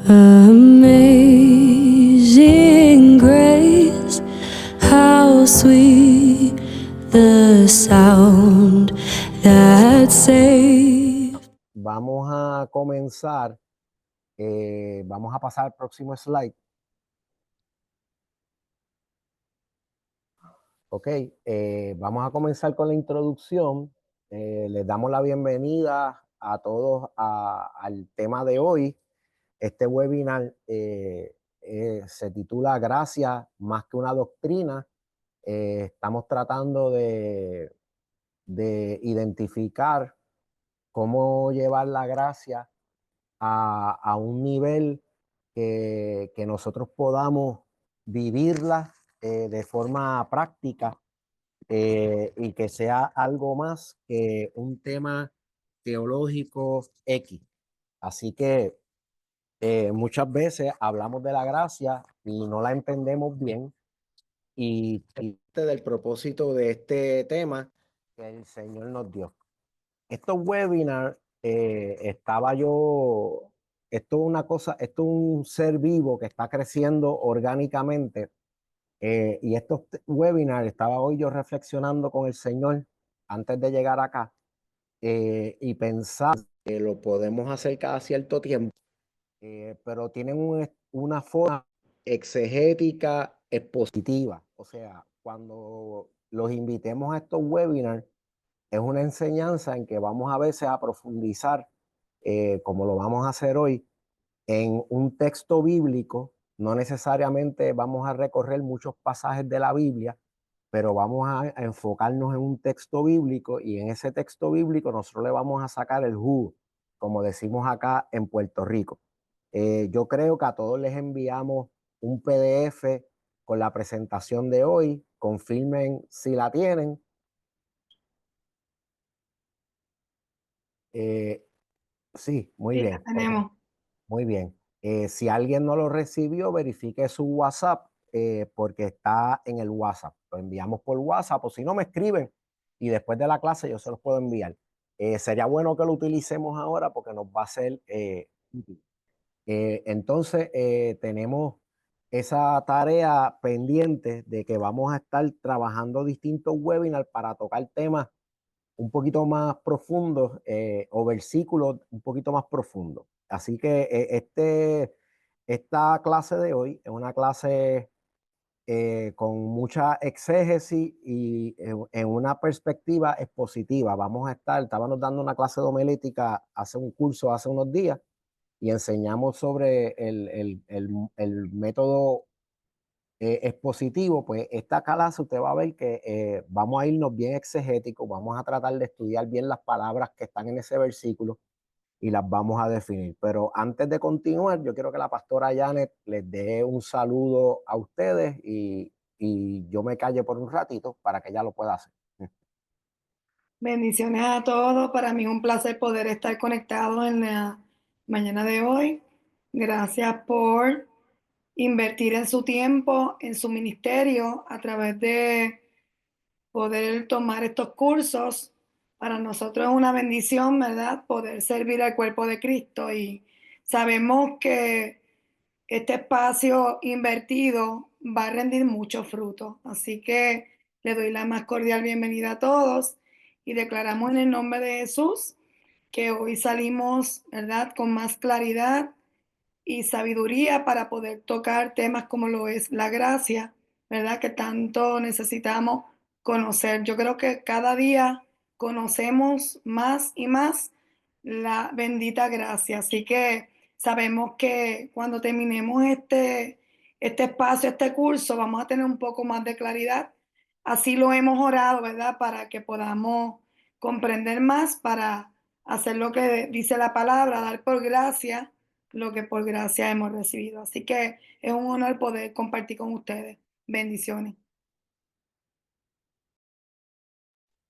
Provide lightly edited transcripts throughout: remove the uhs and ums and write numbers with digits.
Amazing grace, how sweet the sound that saved. Vamos a comenzar, vamos a pasar al próximo slide. Ok, vamos a comenzar con la introducción. Les damos la bienvenida a todos al tema de hoy. Este webinar se titula Gracia más que una doctrina. Estamos tratando de identificar cómo llevar la gracia a un nivel que nosotros podamos vivirla de forma práctica y que sea algo más que un tema teológico X. Así que muchas veces hablamos de la gracia y no la entendemos bien, y parte del propósito de este tema que el Señor nos dio. Estos webinars, esto es una cosa, esto es un ser vivo que está creciendo orgánicamente. Y estos webinars, estaba hoy yo reflexionando con el Señor antes de llegar acá, y pensar que lo podemos hacer cada cierto tiempo, pero tienen una forma exegética expositiva. O sea, cuando los invitemos a estos webinars, es una enseñanza en que vamos a veces a profundizar, como lo vamos a hacer hoy, en un texto bíblico. No necesariamente vamos a recorrer muchos pasajes de la Biblia, pero vamos a enfocarnos en un texto bíblico, y en ese texto bíblico nosotros le vamos a sacar el jugo, como decimos acá en Puerto Rico. Yo creo que a todos les enviamos un PDF con la presentación de hoy. Confirmen si la tienen. Sí, muy Sí, la bien. tenemos. Muy bien. Si alguien no lo recibió, verifique su WhatsApp, porque está en el WhatsApp. Lo enviamos por WhatsApp, o si no, me escriben y después de la clase yo se los puedo enviar. Sería bueno que lo utilicemos ahora porque nos va a ser útil. Entonces, tenemos esa tarea pendiente de que vamos a estar trabajando distintos webinars para tocar temas un poquito más profundos, o versículos un poquito más profundos. Así que esta clase de hoy es una clase con mucha exégesis y en una perspectiva expositiva. Estábamos dando una clase de homilética hace un curso hace unos días, y enseñamos sobre el método expositivo. Pues esta clase usted va a ver que vamos a irnos bien exegéticos, vamos a tratar de estudiar bien las palabras que están en ese versículo y las vamos a definir. Pero antes de continuar, yo quiero que la pastora Janet les dé un saludo a ustedes, y yo me calle por un ratito para que ella lo pueda hacer. Bendiciones a todos. Para mí es un placer poder estar conectado en la mañana de hoy. Gracias por invertir en su tiempo, en su ministerio, a través de poder tomar estos cursos. Para nosotros es una bendición, ¿verdad? Poder servir al cuerpo de Cristo, y sabemos que este espacio invertido va a rendir mucho fruto. Así que le doy la más cordial bienvenida a todos y declaramos en el nombre de Jesús que hoy salimos, ¿verdad?, con más claridad y sabiduría para poder tocar temas como lo es la gracia, ¿verdad?, que tanto necesitamos conocer. Yo creo que cada día conocemos más y más la bendita gracia. Así que sabemos que cuando terminemos este espacio, este curso, vamos a tener un poco más de claridad. Así lo hemos orado, ¿verdad?, para que podamos comprender más, para hacer lo que dice la palabra, dar por gracia lo que por gracia hemos recibido. Así que es un honor poder compartir con ustedes. Bendiciones.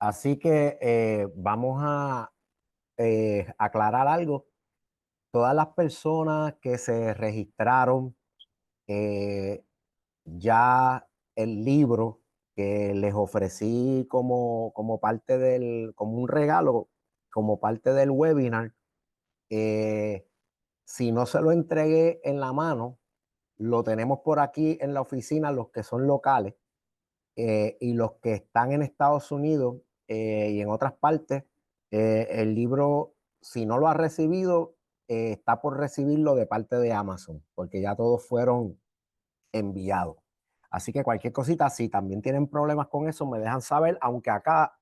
Así que vamos a aclarar algo. Todas las personas que se registraron, ya el libro que les ofrecí como parte como un regalo, como parte del webinar, Si no se lo entregué en la mano, lo tenemos por aquí en la oficina, los que son locales, y los que están en Estados Unidos y en otras partes. El libro, si no lo ha recibido, está por recibirlo de parte de Amazon, porque ya todos fueron enviados. Así que cualquier cosita, si también tienen problemas con eso, me dejan saber, aunque acá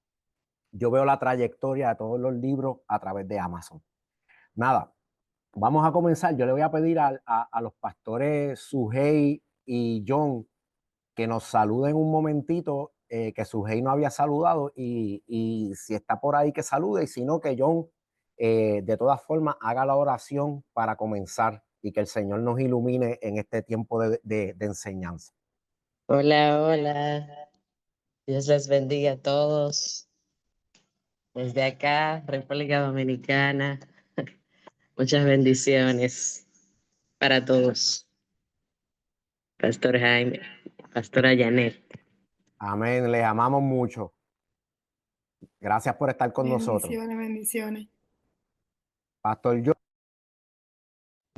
yo veo la trayectoria de todos los libros a través de Amazon. Nada, vamos a comenzar. Yo le voy a pedir a los pastores Sujei y John que nos saluden un momentito, que Sujei no había saludado, y si está por ahí que salude, y si no, que John, de todas formas, haga la oración para comenzar y que el Señor nos ilumine en este tiempo de enseñanza. Hola, hola. Dios les bendiga a todos. Desde acá, República Dominicana, muchas bendiciones para todos. Pastor Jaime, Pastora Janet. Amén, les amamos mucho. Gracias por estar con nosotros. Bendiciones, bendiciones. Pastor John,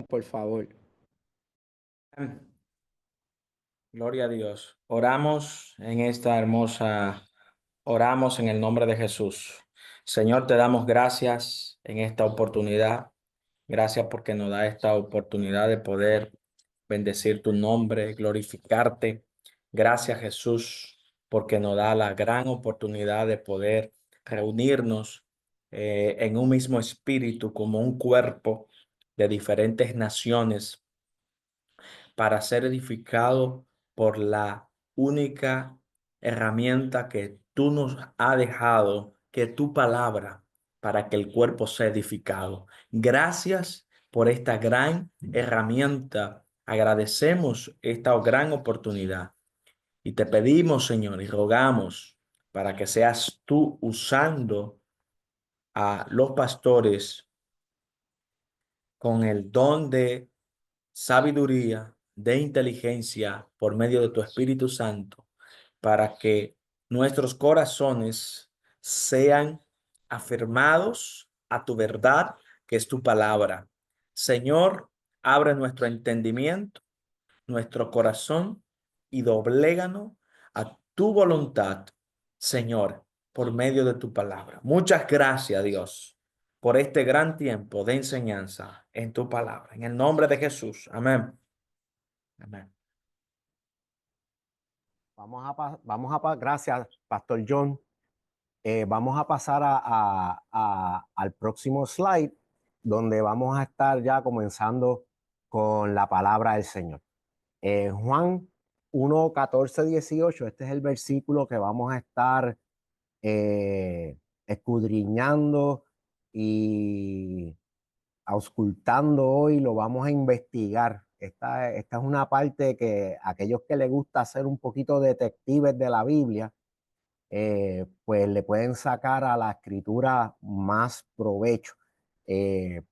por favor. Gloria a Dios. Oramos en esta hermosa, oramos en el nombre de Jesús. Señor, te damos gracias en esta oportunidad. Gracias porque nos da esta oportunidad de poder bendecir tu nombre, glorificarte. Gracias, Jesús, porque nos da la gran oportunidad de poder reunirnos en un mismo espíritu como un cuerpo de diferentes naciones para ser edificado por la única herramienta que tú nos has dejado, que es tu palabra, para que el cuerpo sea edificado. Gracias por esta gran herramienta. Agradecemos esta gran oportunidad y te pedimos, Señor, y rogamos para que seas tú usando a los pastores con el don de sabiduría, de inteligencia por medio de tu Espíritu Santo, para que nuestros corazones sean afirmados a tu verdad, que es tu palabra. Señor, abre nuestro entendimiento, nuestro corazón y dobléganos a tu voluntad, Señor, por medio de tu palabra. Muchas gracias, Dios, por este gran tiempo de enseñanza en tu palabra. En el nombre de Jesús. Amén. Amén. Gracias, Pastor John. Vamos a pasar al próximo slide, donde vamos a estar ya comenzando con la palabra del Señor. Juan 1, 14, 18, este es el versículo que vamos a estar escudriñando y auscultando hoy, lo vamos a investigar. Esta es una parte que aquellos que les gusta ser un poquito detectives de la Biblia, pues le pueden sacar a la escritura más provecho,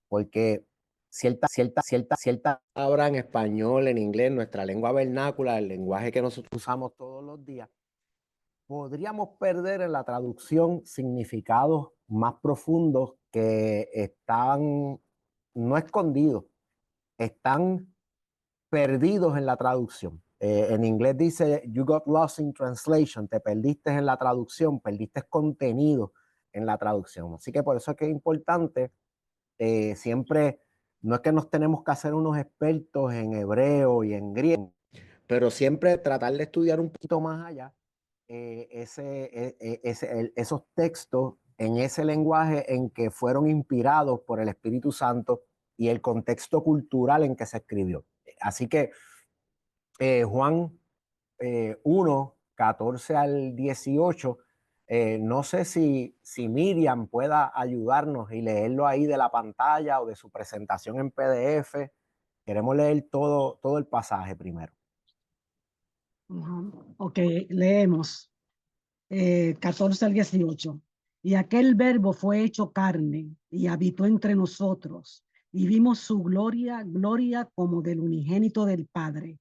porque cierta palabra en español, en inglés, nuestra lengua vernácula, el lenguaje que nosotros usamos todos los días, podríamos perder en la traducción significados más profundos que están no escondidos, están perdidos en la traducción. En inglés dice, you got lost in translation, te perdiste en la traducción, perdiste contenido en la traducción. Así que por eso es que es importante siempre, no es que nos tenemos que hacer unos expertos en hebreo y en griego, pero siempre tratar de estudiar un poquito más allá esos textos en ese lenguaje en que fueron inspirados por el Espíritu Santo y el contexto cultural en que se escribió. Así que Juan 1, 14 al 18, no sé si Miriam pueda ayudarnos y leerlo ahí de la pantalla o de su presentación en PDF. Queremos leer todo el pasaje primero. Ok, leemos 14 al 18. Y aquel verbo fue hecho carne y habitó entre nosotros, y vimos su gloria, gloria como del unigénito del Padre,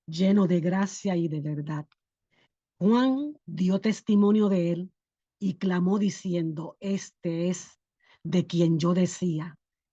lleno de gracia y de verdad. Juan dio testimonio de él y clamó diciendo, este es de quien yo decía,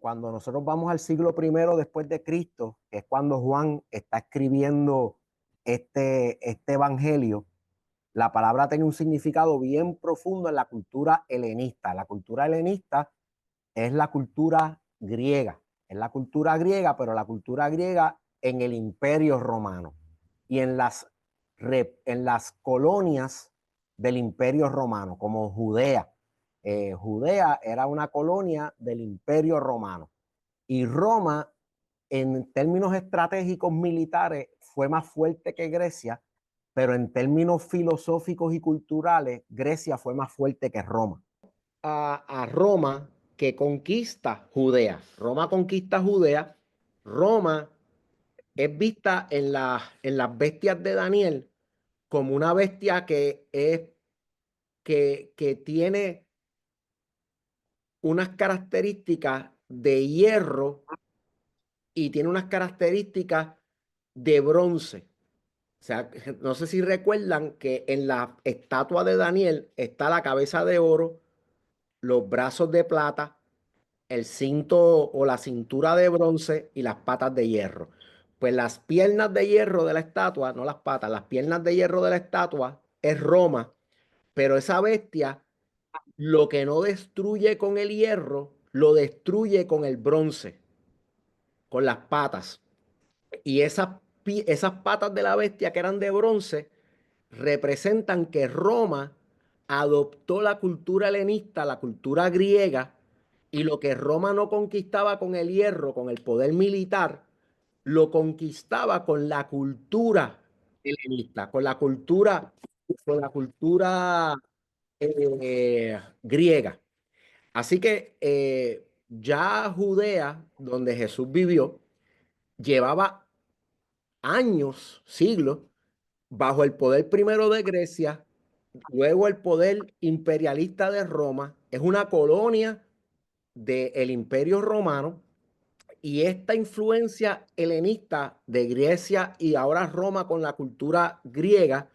cuando nosotros vamos al siglo I después de Cristo, que es cuando Juan está escribiendo este evangelio, la palabra tiene un significado bien profundo en la cultura helenista. La cultura helenista es la cultura griega, pero la cultura griega en el Imperio Romano y en las colonias del Imperio Romano, como Judea. Judea era una colonia del Imperio Romano y Roma, en términos estratégicos militares, fue más fuerte que Grecia, pero en términos filosóficos y culturales, Grecia fue más fuerte que Roma. A Roma, que conquista Judea. Roma conquista Judea. Roma es vista en las bestias de Daniel como una bestia que tiene unas características de hierro y tiene unas características de bronce. O sea, no sé si recuerdan que en la estatua de Daniel está la cabeza de oro, los brazos de plata, el cinto o la cintura de bronce y las patas de hierro. Pues las piernas de hierro de la estatua, no las patas, las piernas de hierro de la estatua es Roma, pero esa bestia lo que no destruye con el hierro, lo destruye con el bronce, con las patas. Y esas patas de la bestia que eran de bronce representan que Roma adoptó la cultura helenista, la cultura griega, y lo que Roma no conquistaba con el hierro, con el poder militar, lo conquistaba con la cultura helenista, con la cultura griega. Así que ya Judea, donde Jesús vivió, llevaba años, siglos, bajo el poder primero de Grecia, luego el poder imperialista de Roma. Es una colonia del Imperio Romano y esta influencia helenista de Grecia y ahora Roma con la cultura griega,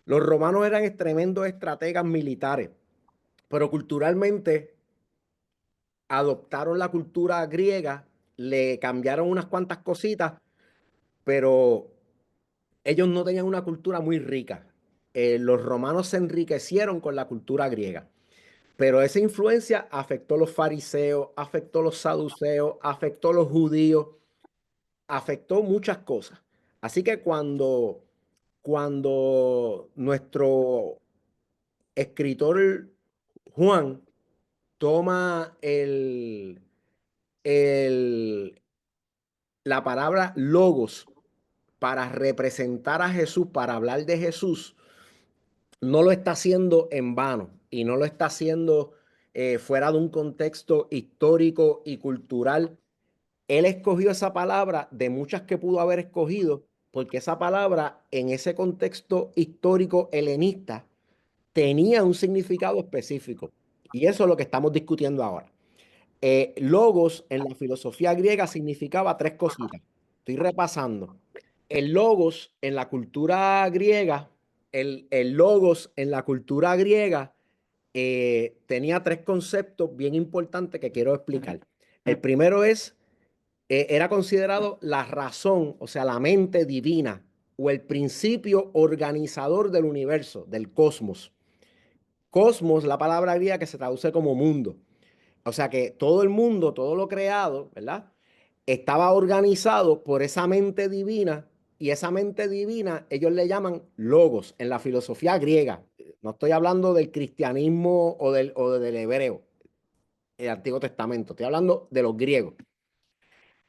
los romanos eran tremendos estrategas militares, pero culturalmente adoptaron la cultura griega, le cambiaron unas cuantas cositas, pero ellos no tenían una cultura muy rica. Los romanos se enriquecieron con la cultura griega, pero esa influencia afectó a los fariseos, afectó a los saduceos, afectó a los judíos, afectó muchas cosas. Así que cuando nuestro escritor Juan toma la palabra logos para representar a Jesús, para hablar de Jesús, no lo está haciendo en vano y no lo está haciendo fuera de un contexto histórico y cultural. Él escogió esa palabra de muchas que pudo haber escogido, porque esa palabra en ese contexto histórico helenista tenía un significado específico. Y eso es lo que estamos discutiendo ahora. Logos en la filosofía griega significaba tres cositas. Estoy repasando. El logos en la cultura griega, el logos en la cultura griega tenía tres conceptos bien importantes que quiero explicar. El primero era considerado la razón, o sea, la mente divina o el principio organizador del universo, del cosmos. Cosmos, la palabra griega que se traduce como mundo. O sea que todo el mundo, todo lo creado, ¿verdad? Estaba organizado por esa mente divina y esa mente divina ellos le llaman logos en la filosofía griega. No estoy hablando del cristianismo o del hebreo, el Antiguo Testamento. Estoy hablando de los griegos.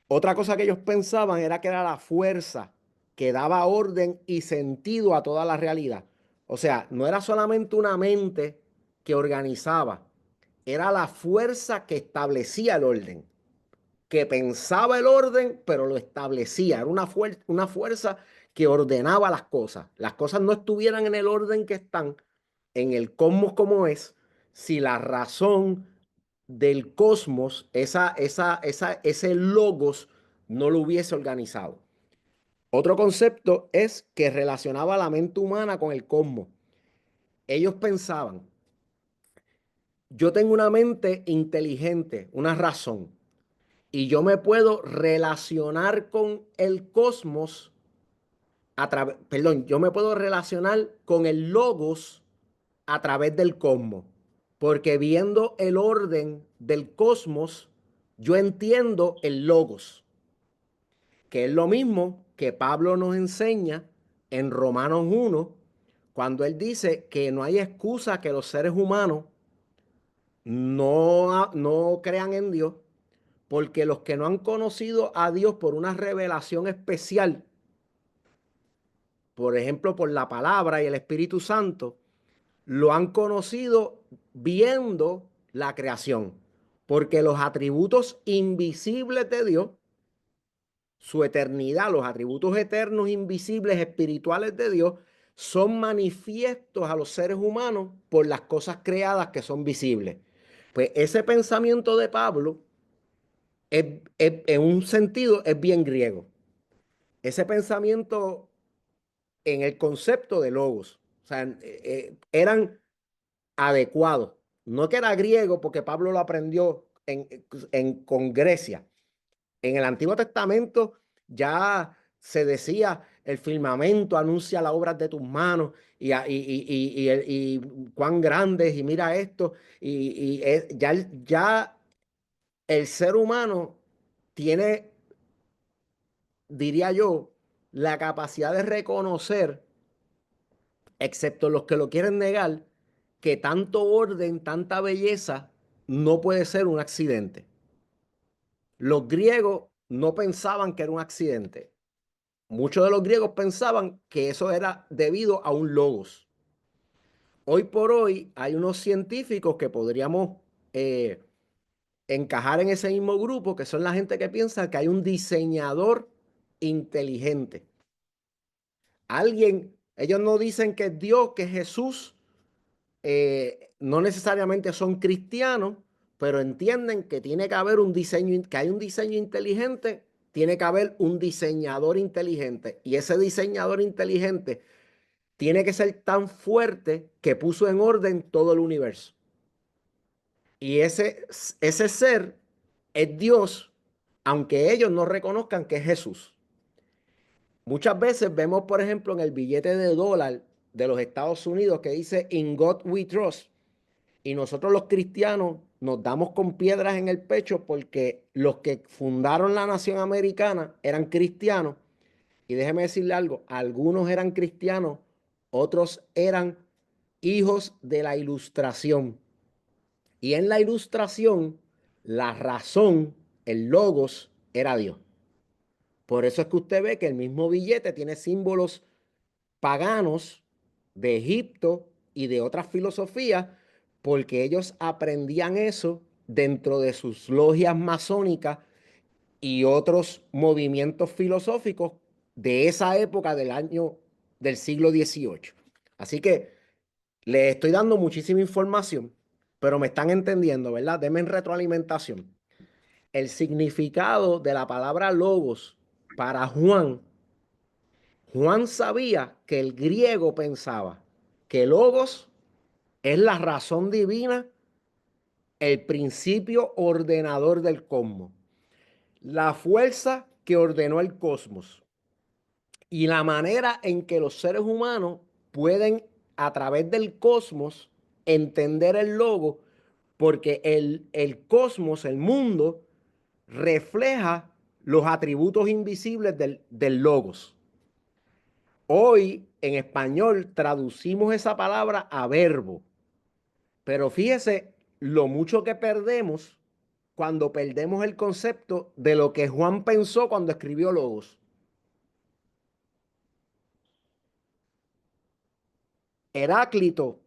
Otra cosa que ellos pensaban era que era la fuerza que daba orden y sentido a toda la realidad. O sea, no era solamente una mente que organizaba, era la fuerza que establecía el orden, que pensaba el orden, pero lo establecía. Era una fuerza que ordenaba las cosas. Las cosas no estuvieran en el orden que están, en el cosmos como es, si la razón del cosmos, ese logos, no lo hubiese organizado. Otro concepto es que relacionaba la mente humana con el cosmos. Ellos pensaban, yo tengo una mente inteligente, una razón. y yo me puedo relacionar con el cosmos yo me puedo relacionar con el logos a través del cosmos, porque viendo el orden del cosmos, yo entiendo el logos, que es lo mismo que Pablo nos enseña en Romanos 1, cuando él dice que no hay excusa que los seres humanos no crean en Dios, porque los que no han conocido a Dios por una revelación especial, por ejemplo, por la palabra y el Espíritu Santo, lo han conocido viendo la creación, porque los atributos invisibles de Dios, su eternidad, los atributos eternos, invisibles, espirituales de Dios, son manifiestos a los seres humanos por las cosas creadas que son visibles. Pues ese pensamiento de Pablo, en un sentido, es bien griego. Ese pensamiento en el concepto de logos, o sea, eran adecuados. No que era griego porque Pablo lo aprendió con Grecia. En el Antiguo Testamento ya se decía, el firmamento anuncia las obras de tus manos y cuán grandes, y mira esto, ya el ser humano tiene, diría yo, la capacidad de reconocer, excepto los que lo quieren negar, que tanto orden, tanta belleza no puede ser un accidente. Los griegos no pensaban que era un accidente. Muchos de los griegos pensaban que eso era debido a un logos. Hoy por hoy hay unos científicos que podríamos encajar en ese mismo grupo, que son la gente que piensa que hay un diseñador inteligente. Ellos no dicen que es Dios, que es Jesús, no necesariamente son cristianos, pero entienden que tiene que haber un diseño, que hay un diseño inteligente, tiene que haber un diseñador inteligente, y ese diseñador inteligente tiene que ser tan fuerte que puso en orden todo el universo. Y ese ser es Dios, aunque ellos no reconozcan que es Jesús. Muchas veces vemos, por ejemplo, en el billete de dólar de los Estados Unidos que dice "In God we trust", y nosotros los cristianos nos damos con piedras en el pecho porque los que fundaron la nación americana eran cristianos. Y déjeme decirle algo, algunos eran cristianos, otros eran hijos de la ilustración. Y en la ilustración, la razón, el logos, era Dios. Por eso es que usted ve que el mismo billete tiene símbolos paganos de Egipto y de otras filosofías, porque ellos aprendían eso dentro de sus logias masónicas y otros movimientos filosóficos de esa época del siglo XVIII. Así que les estoy dando muchísima información, pero me están entendiendo, ¿verdad? Denme retroalimentación. El significado de la palabra logos para Juan sabía que el griego pensaba que logos es la razón divina, el principio ordenador del cosmos, la fuerza que ordenó el cosmos y la manera en que los seres humanos pueden, a través del cosmos, entender el logo, porque el cosmos, el mundo, refleja los atributos invisibles del logos. Hoy en español traducimos esa palabra a verbo, pero fíjese lo mucho que perdemos cuando perdemos el concepto de lo que Juan pensó cuando escribió logos. Heráclito,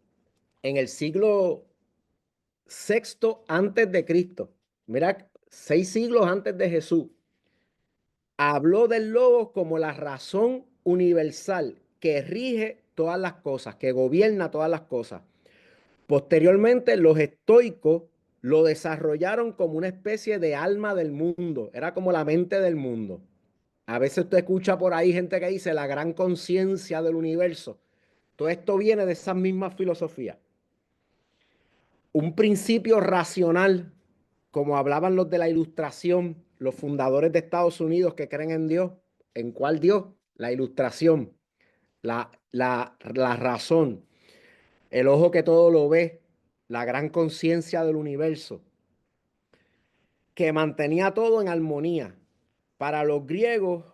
en el siglo VI antes de Cristo, mira, 6 siglos antes de Jesús, habló del logos como la razón universal que rige todas las cosas, que gobierna todas las cosas. Posteriormente, los estoicos lo desarrollaron como una especie de alma del mundo, era como la mente del mundo. A veces usted escucha por ahí gente que dice la gran conciencia del universo. Todo esto viene de esas mismas filosofías. Un principio racional, como hablaban los de la Ilustración, los fundadores de Estados Unidos que creen en Dios. ¿En cuál Dios? La ilustración, la razón, el ojo que todo lo ve, la gran conciencia del universo, que mantenía todo en armonía. Para los griegos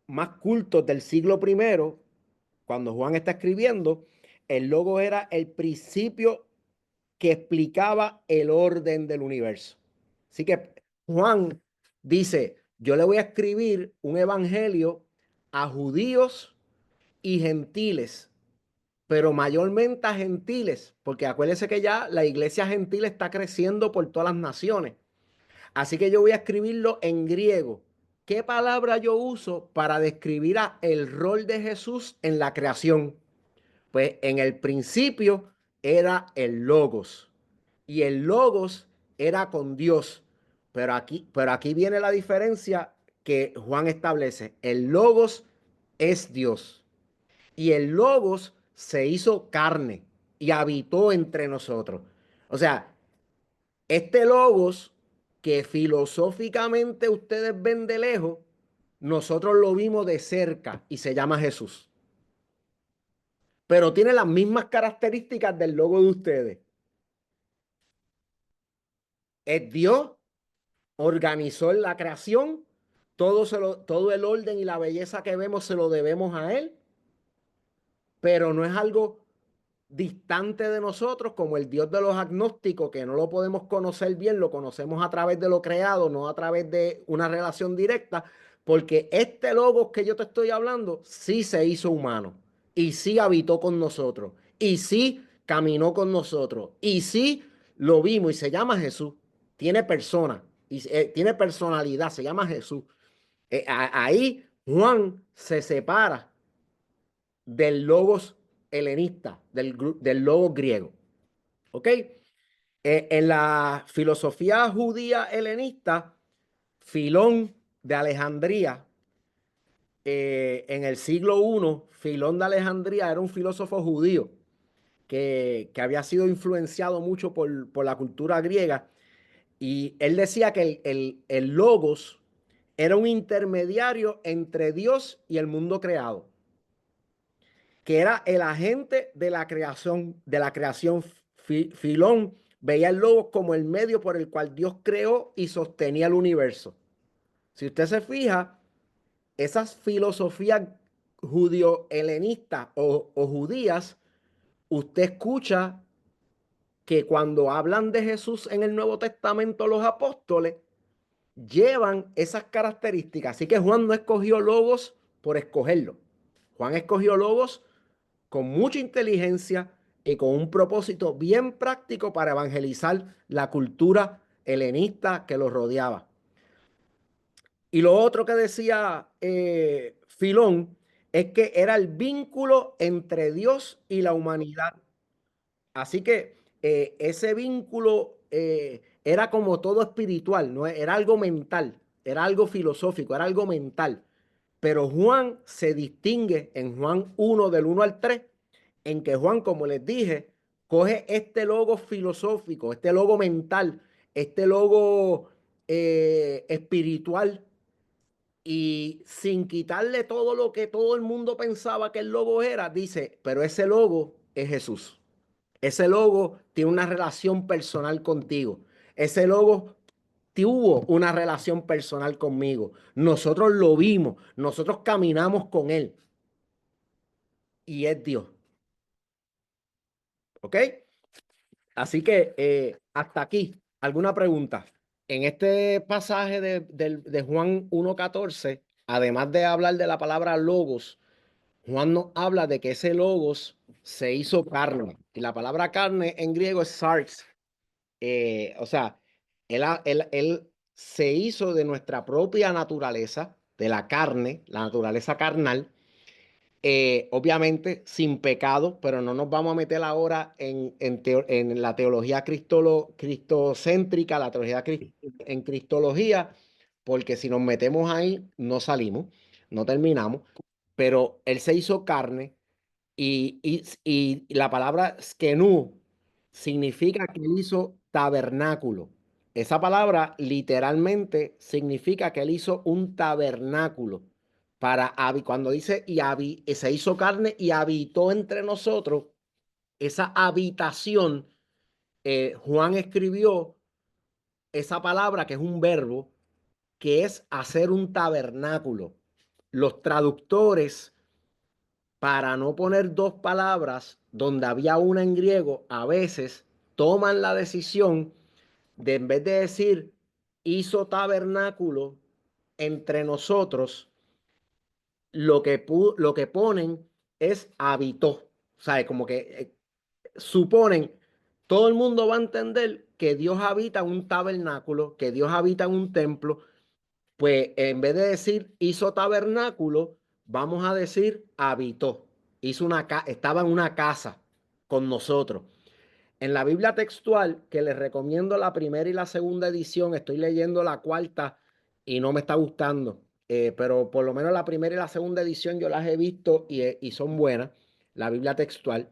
más cultos del siglo I, cuando Juan está escribiendo, el logo era el principio que explicaba el orden del universo. Así que Juan dice, yo le voy a escribir un evangelio a judíos y gentiles, pero mayormente a gentiles, porque acuérdense que ya la iglesia gentil está creciendo por todas las naciones. Así que yo voy a escribirlo en griego. ¿Qué palabra yo uso para describir el rol de Jesús en la creación? Pues en el principio era el Logos, y el Logos era con Dios. Pero aquí viene la diferencia que Juan establece. El Logos es Dios, y el Logos se hizo carne y habitó entre nosotros. O sea, este Logos que filosóficamente ustedes ven de lejos, nosotros lo vimos de cerca y se llama Jesús. Pero tiene las mismas características del logo de ustedes. Es Dios, organizó la creación, todo el orden y la belleza que vemos se lo debemos a Él, pero no es algo distante de nosotros como el Dios de los agnósticos, que no lo podemos conocer bien, lo conocemos a través de lo creado, no a través de una relación directa, porque este logo que yo te estoy hablando sí se hizo humano y sí habitó con nosotros y sí caminó con nosotros y sí lo vimos y se llama Jesús, tiene persona y tiene personalidad, se llama Jesús. Ahí Juan se separa del logos helenista, del logos griego. ¿Ok? En la filosofía judía helenista, Filón de Alejandría, en el siglo I, Filón de Alejandría era un filósofo judío que había sido influenciado mucho por la cultura griega, y él decía que el logos era un intermediario entre Dios y el mundo creado, que era el agente de la creación, Filón veía el logos como el medio por el cual Dios creó y sostenía el universo. Si usted se fija, esas filosofías judío-helenistas o judías, usted escucha que cuando hablan de Jesús en el Nuevo Testamento, los apóstoles llevan esas características. Así que Juan no escogió logos por escogerlo. Juan escogió logos con mucha inteligencia y con un propósito bien práctico para evangelizar la cultura helenista que los rodeaba. Y lo otro que decía Filón es que era el vínculo entre Dios y la humanidad. Así que ese vínculo era como todo espiritual, ¿no? Era algo mental, era algo filosófico, era algo mental. Pero Juan se distingue en Juan 1 del 1 al 3, en que Juan, como les dije, coge este logo filosófico, este logo mental, este logo espiritual, y sin quitarle todo lo que todo el mundo pensaba que el logo era, dice, pero ese logo es Jesús. Ese logo tiene una relación personal contigo. Ese logo tuvo una relación personal conmigo. Nosotros lo vimos, nosotros caminamos con él. Y es Dios. ¿Ok? Así que hasta aquí, ¿alguna pregunta? En este pasaje de Juan 1:14, además de hablar de la palabra logos, Juan nos habla de que ese logos se hizo carne. Y la palabra carne en griego es sarx. O sea, él se hizo de nuestra propia naturaleza, de la carne, la naturaleza carnal, obviamente sin pecado, pero no nos vamos a meter ahora en la teología cristocéntrica, la teología en cristología, porque si nos metemos ahí no salimos, no terminamos, pero él se hizo carne y la palabra skenu significa que él hizo tabernáculo. Esa palabra literalmente significa que él hizo un tabernáculo cuando dice se hizo carne y habitó entre nosotros, esa habitación, Juan escribió esa palabra que es un verbo, que es hacer un tabernáculo. Los traductores, para no poner dos palabras donde había una en griego, a veces toman la decisión de, en vez de decir hizo tabernáculo entre nosotros, lo que ponen es habitó. O sea, como que suponen, todo el mundo va a entender que Dios habita en un tabernáculo, que Dios habita en un templo. Pues en vez de decir hizo tabernáculo, vamos a decir habitó. Estaba en una casa con nosotros. En la Biblia textual, que les recomiendo la primera y la segunda edición, estoy leyendo la cuarta y no me está gustando. Pero por lo menos la primera y la segunda edición yo las he visto y son buenas. La Biblia textual.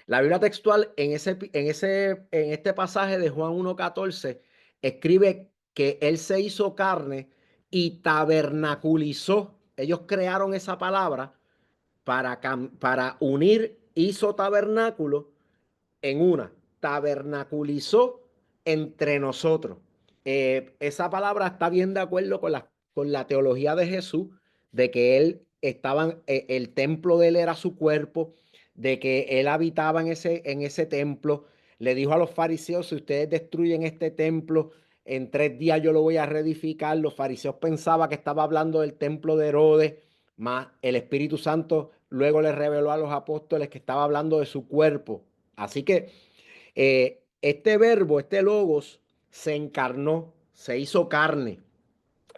La Biblia textual en este pasaje de Juan 1:14 escribe que él se hizo carne y tabernaculizó. Ellos crearon esa palabra para unir, hizo tabernáculo en una, tabernaculizó entre nosotros. Esa palabra está bien de acuerdo con la teología de Jesús, de que el templo de él era su cuerpo, de que él habitaba en ese templo. Le dijo a los fariseos, si ustedes destruyen este templo, en 3 días yo lo voy a reedificar. Los fariseos pensaban que estaba hablando del templo de Herodes, más el Espíritu Santo luego le reveló a los apóstoles que estaba hablando de su cuerpo. Así que este verbo, este logos, se encarnó, se hizo carne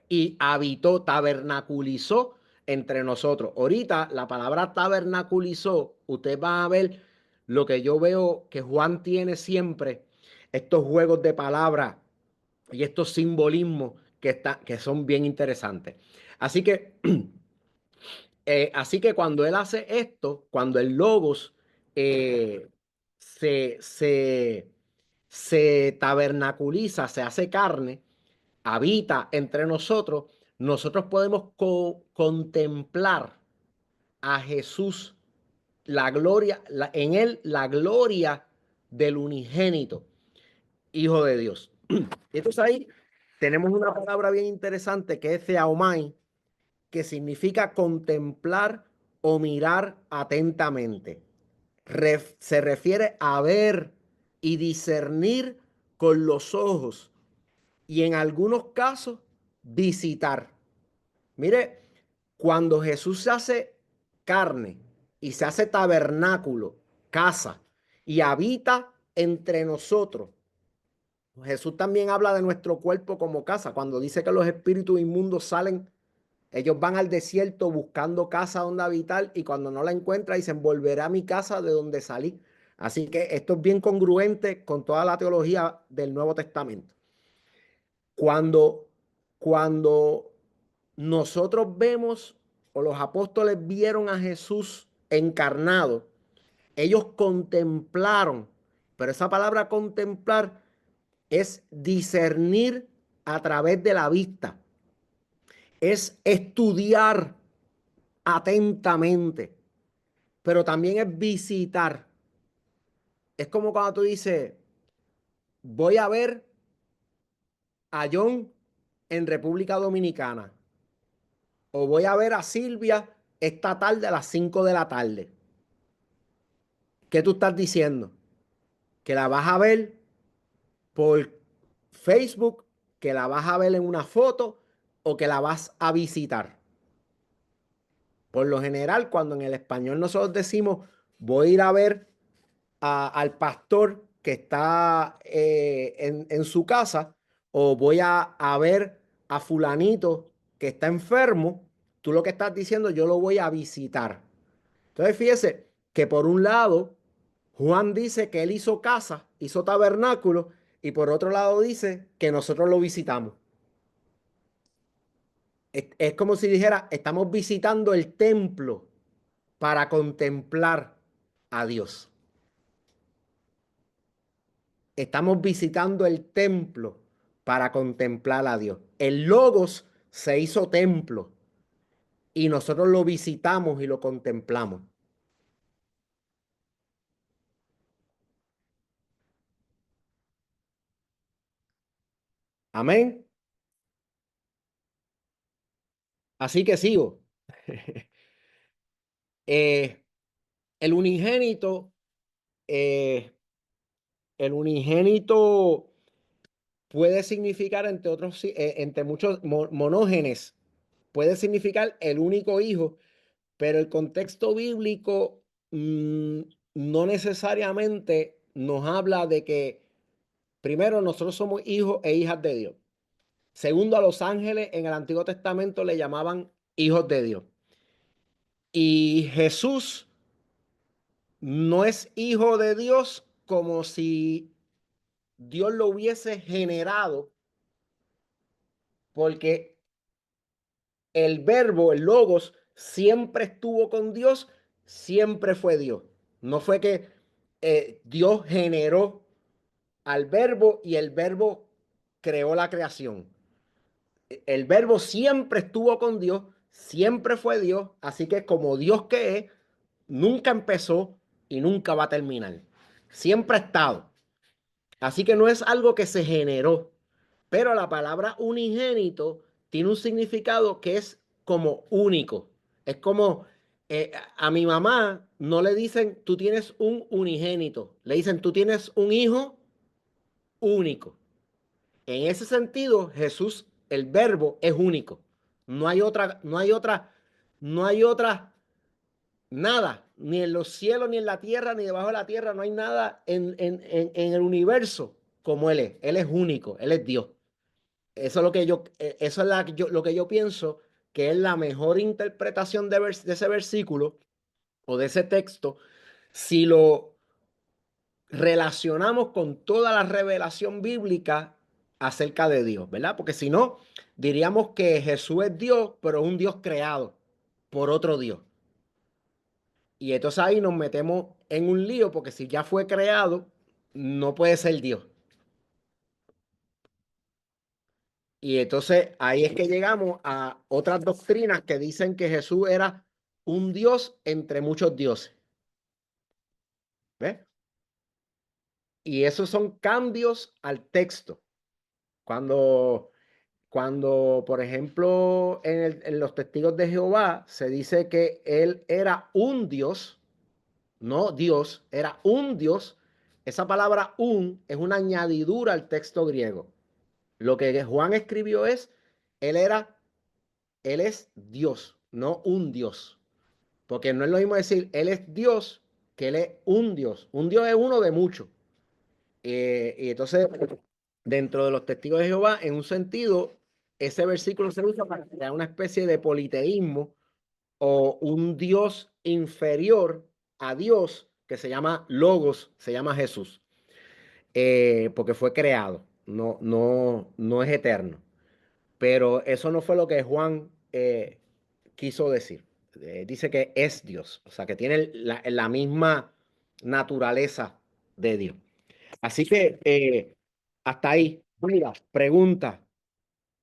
y habitó, tabernaculizó entre nosotros. Ahorita la palabra tabernaculizó, usted va a ver lo que yo veo que Juan tiene siempre, estos juegos de palabras y estos simbolismos que son bien interesantes. Así que cuando él hace esto, cuando el logos se, se, se tabernaculiza, se hace carne, habita entre nosotros, nosotros podemos contemplar a Jesús, la gloria, en él la gloria del unigénito, Hijo de Dios. Entonces ahí tenemos una palabra bien interesante que es theaomai, que significa contemplar o mirar atentamente. Se refiere a ver y discernir con los ojos y en algunos casos visitar. Mire, cuando Jesús se hace carne y se hace tabernáculo, casa, y habita entre nosotros, Jesús también habla de nuestro cuerpo como casa. Cuando dice que los espíritus inmundos salen, ellos van al desierto buscando casa donde habitar y cuando no la encuentran dicen, volveré a mi casa de donde salí. Así que esto es bien congruente con toda la teología del Nuevo Testamento. Cuando nosotros vemos o los apóstoles vieron a Jesús encarnado, ellos contemplaron, pero esa palabra contemplar es discernir a través de la vista, es estudiar atentamente, pero también es visitar. Es como cuando tú dices, voy a ver a John en República Dominicana o voy a ver a Silvia esta tarde a las 5 de la tarde. ¿Qué tú estás diciendo? Que la vas a ver por Facebook, que la vas a ver en una foto o que la vas a visitar. Por lo general, cuando en el español nosotros decimos voy a ir a ver al pastor que está en su casa o voy a ver a fulanito que está enfermo, tú lo que estás diciendo, yo lo voy a visitar. Entonces, fíjese que por un lado, Juan dice que él hizo casa, hizo tabernáculo, y por otro lado dice que nosotros lo visitamos. Es como si dijera, estamos visitando el templo para contemplar a Dios. estamos visitando el templo para contemplar a Dios. El Logos se hizo templo y nosotros lo visitamos y lo contemplamos. Amén. Así que sigo. El unigénito, eh, el unigénito puede significar, entre otros, entre muchos monógenes, puede significar el único hijo, pero el contexto bíblico no necesariamente nos habla de que, primero, nosotros somos hijos e hijas de Dios. Segundo, a los ángeles en el Antiguo Testamento le llamaban hijos de Dios. Y Jesús no es hijo de Dios como si Dios lo hubiese generado, porque el verbo, el logos, siempre estuvo con Dios, siempre fue Dios. No fue que Dios generó al verbo y el verbo creó la creación. El verbo siempre estuvo con Dios, siempre fue Dios, así que como Dios que es, nunca empezó y nunca va a terminar. Siempre ha estado. Así que no es algo que se generó, pero la palabra unigénito tiene un significado que es como único. Es como a mi mamá no le dicen tú tienes un unigénito, le dicen tú tienes un hijo único. En ese sentido, Jesús, el verbo, es único. No hay otra, no hay otra, no hay otra, nada, ni en los cielos, ni en la tierra, ni debajo de la tierra, no hay nada en el universo como Él es. Él es único, Él es Dios. Eso es lo que eso es lo que yo pienso que es la mejor interpretación de ese versículo o de ese texto, si lo relacionamos con toda la revelación bíblica acerca de Dios, ¿verdad? Porque si no, diríamos que Jesús es Dios, pero es un Dios creado por otro Dios. Y entonces ahí nos metemos en un lío, porque si ya fue creado, no puede ser Dios. Y entonces ahí es que llegamos a otras doctrinas que dicen que Jesús era un Dios entre muchos dioses. ¿Ves? Y esos son cambios al texto. Cuando, por ejemplo, en los testigos de Jehová se dice que él era un Dios, no Dios, era un Dios. Esa palabra un es una añadidura al texto griego. Lo que Juan escribió es, él es Dios, no un Dios. Porque no es lo mismo decir, él es Dios, que él es un Dios. Un Dios es uno de muchos. Y entonces, dentro de los testigos de Jehová, en un sentido, ese versículo se usa para crear una especie de politeísmo o un Dios inferior a Dios que se llama Logos, se llama Jesús, porque fue creado, no es eterno. Pero eso no fue lo que Juan quiso decir. Dice que es Dios, o sea, que tiene la misma naturaleza de Dios. Así que hasta ahí. Mira, pregunta.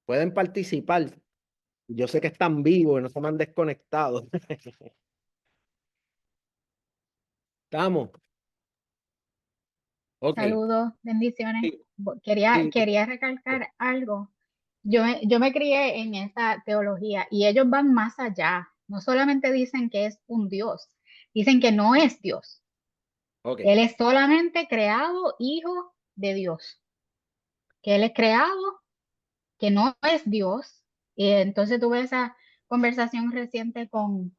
Pueden participar. Yo sé que están vivos y no se me han desconectado. Estamos. Ok. Saludos, bendiciones. Sí, Quería, sí. quería recalcar algo. Yo me crié en esa teología y ellos van más allá. No solamente dicen que es un Dios, dicen que no es Dios. Ok. Él es solamente creado hijo de Dios. Que Él es creado, que no es Dios. Y entonces tuve esa conversación reciente con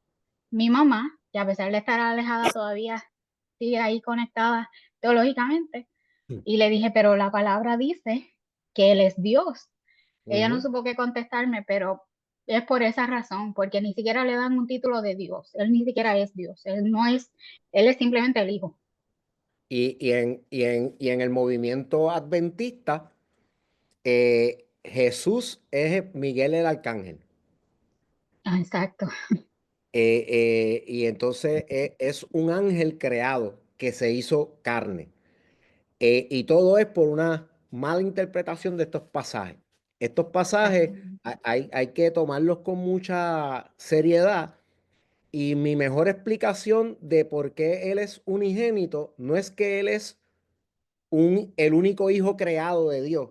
mi mamá, que a pesar de estar alejada todavía sigue ahí conectada teológicamente. Y le dije, pero la palabra dice que Él es Dios. Ella no Ujú. supo qué contestarme, pero es por esa razón, porque ni siquiera le dan un título de Dios. Él ni siquiera es Dios. Él no es, Él es simplemente el Hijo. Y en el movimiento adventista, Jesús es Miguel el Arcángel. Ah, exacto. Y entonces es un ángel creado que se hizo carne. Y todo es por una mala interpretación de estos pasajes. Estos pasajes hay que tomarlos con mucha seriedad. Y mi mejor explicación de por qué Él es unigénito no es que Él es el único hijo creado de Dios,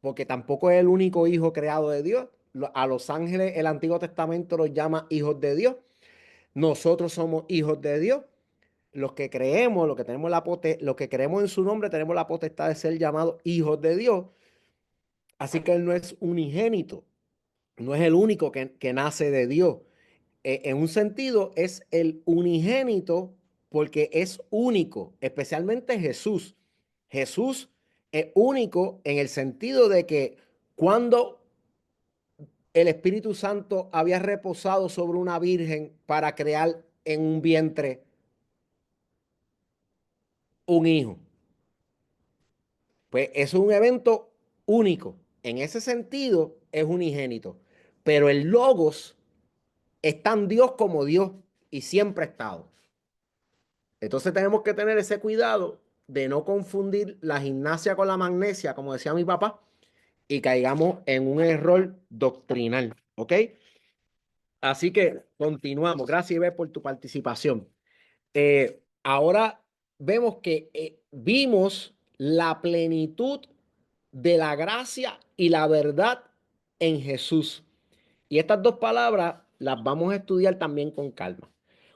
porque tampoco es el único hijo creado de Dios. A los ángeles el Antiguo Testamento los llama hijos de Dios. Nosotros somos hijos de Dios. Los que creemos, los que creemos en su nombre, tenemos la potestad de ser llamados hijos de Dios. Así que Él no es unigénito, no es el único que nace de Dios. En un sentido, es el unigénito porque es único, especialmente Jesús. Jesús es único en el sentido de que cuando el Espíritu Santo había reposado sobre una virgen para crear en un vientre un hijo, pues es un evento único. En ese sentido, es unigénito. Pero el Logos es tan Dios como Dios y siempre ha estado. Entonces tenemos que tener ese cuidado de no confundir la gimnasia con la magnesia, como decía mi papá, y caigamos en un error doctrinal, ¿ok? Así que continuamos. Gracias, Iber, por tu participación. Ahora vemos que vimos la plenitud de la gracia y la verdad en Jesús. Y estas dos palabras las vamos a estudiar también con calma.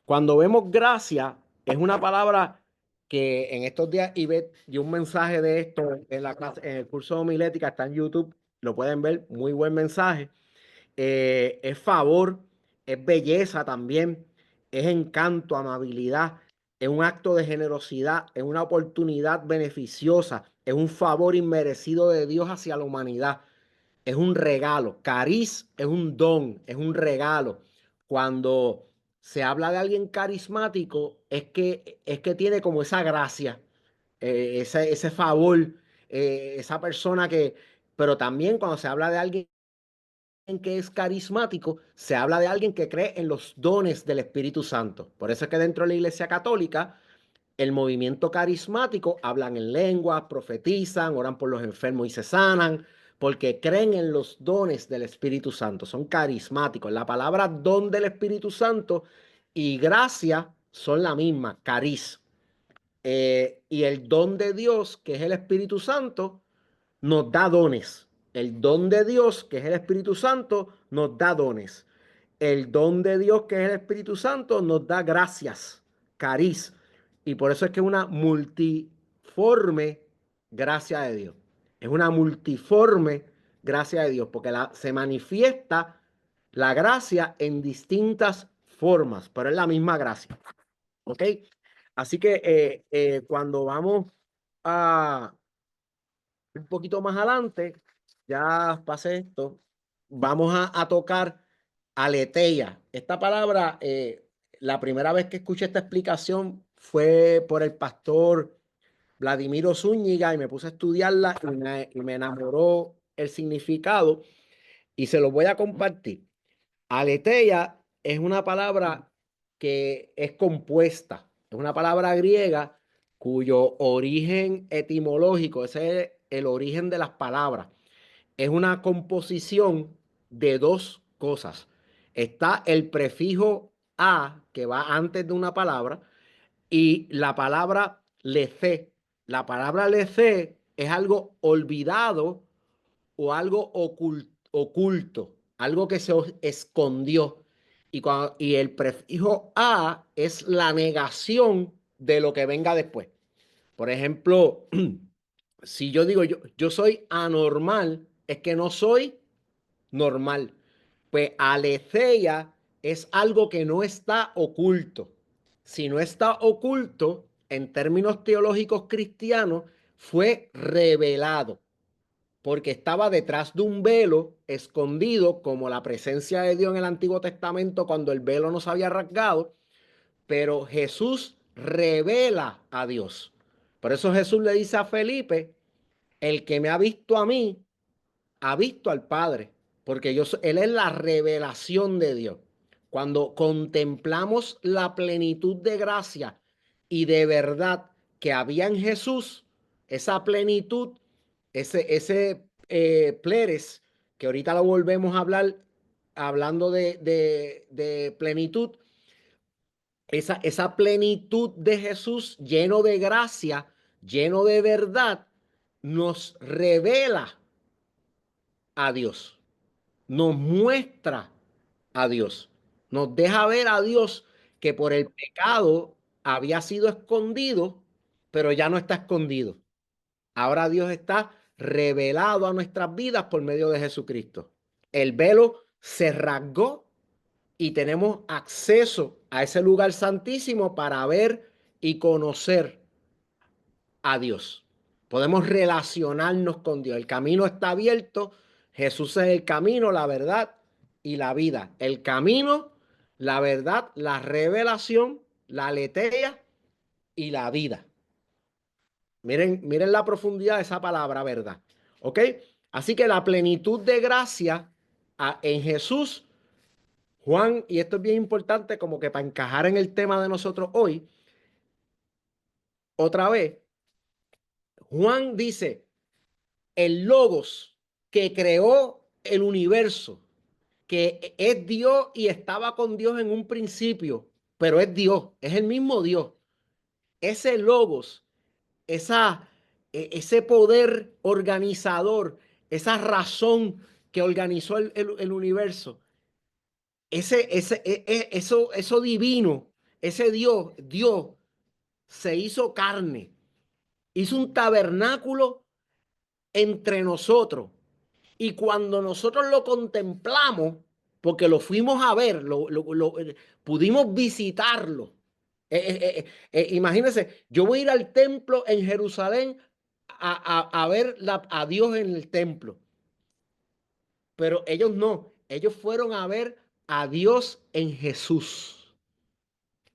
Cuando vemos gracia, es una palabra que en estos días Ivette dio un mensaje de esto en la clase, en el curso de homilética, está en YouTube, lo pueden ver, muy buen mensaje. Es favor, es belleza también, es encanto, amabilidad, es un acto de generosidad, es una oportunidad beneficiosa, es un favor inmerecido de Dios hacia la humanidad. Es un regalo. Cariz es un don, es un regalo. Cuando se habla de alguien carismático, es que tiene como esa gracia, ese favor, esa persona que... Pero también cuando se habla de alguien que es carismático, se habla de alguien que cree en los dones del Espíritu Santo. Por eso es que dentro de la Iglesia Católica el movimiento carismático hablan en lenguas, profetizan, oran por los enfermos y se sanan, porque creen en los dones del Espíritu Santo. Son carismáticos. La palabra don del Espíritu Santo y gracia son la misma, cariz. Y el don de Dios, que es el Espíritu Santo, nos da dones. El don de Dios, que es el Espíritu Santo, nos da dones. El don de Dios, que es el Espíritu Santo, nos da gracias, cariz. Y por eso es que es una multiforme gracia de Dios. Es una multiforme gracia de Dios, porque se manifiesta la gracia en distintas formas, pero es la misma gracia. ¿Ok? Así que cuando vamos a un poquito más adelante, ya pasé esto, vamos a tocar aletheia. Esta palabra, la primera vez que escuché esta explicación fue por el pastor Vladimiro Zúñiga y me puse a estudiarla y me enamoró el significado y se lo voy a compartir. Aletheia es una palabra que es compuesta, es una palabra griega cuyo origen etimológico, ese es el origen de las palabras, es una composición de dos cosas. Está el prefijo a, que va antes de una palabra, y la palabra lece. La palabra lece es algo olvidado o algo oculto, algo que se escondió. Y el prefijo a es la negación de lo que venga después. Por ejemplo, si yo digo yo soy anormal, es que no soy normal. Pues aletheia es algo que no está oculto. Si no está oculto, en términos teológicos cristianos, fue revelado, porque estaba detrás de un velo escondido, como la presencia de Dios en el Antiguo Testamento cuando el velo no se había rasgado, pero Jesús revela a Dios. Por eso Jesús le dice a Felipe, el que me ha visto a mí, ha visto al Padre, porque Él es la revelación de Dios. Cuando contemplamos la plenitud de gracia y de verdad que había en Jesús, esa plenitud, ese pleres, que ahorita lo volvemos a hablar, hablando de plenitud, esa plenitud de Jesús lleno de gracia, lleno de verdad, nos revela a Dios, nos muestra a Dios, nos deja ver a Dios que por el pecado había sido escondido, pero ya no está escondido. Ahora Dios está revelado a nuestras vidas por medio de Jesucristo. El velo se rasgó y tenemos acceso a ese lugar santísimo para ver y conocer a Dios. Podemos relacionarnos con Dios. El camino está abierto. Jesús es el camino, la verdad y la vida. El camino, la verdad, la revelación, la aletheia y la vida. Miren la profundidad de esa palabra, ¿verdad? ¿Ok? Así que la plenitud de gracia en Jesús, Juan, y esto es bien importante como que para encajar en el tema de nosotros hoy, otra vez, Juan dice, el Logos que creó el universo, que es Dios y estaba con Dios en un principio, pero es Dios, es el mismo Dios. Ese Logos, ese poder organizador, esa razón que organizó el universo, eso divino, ese Dios se hizo carne, hizo un tabernáculo entre nosotros. Y cuando nosotros lo contemplamos, porque lo fuimos a ver, pudimos visitarlo. Imagínense, yo voy a ir al templo en Jerusalén a ver a Dios en el templo. Pero ellos no, ellos fueron a ver a Dios en Jesús.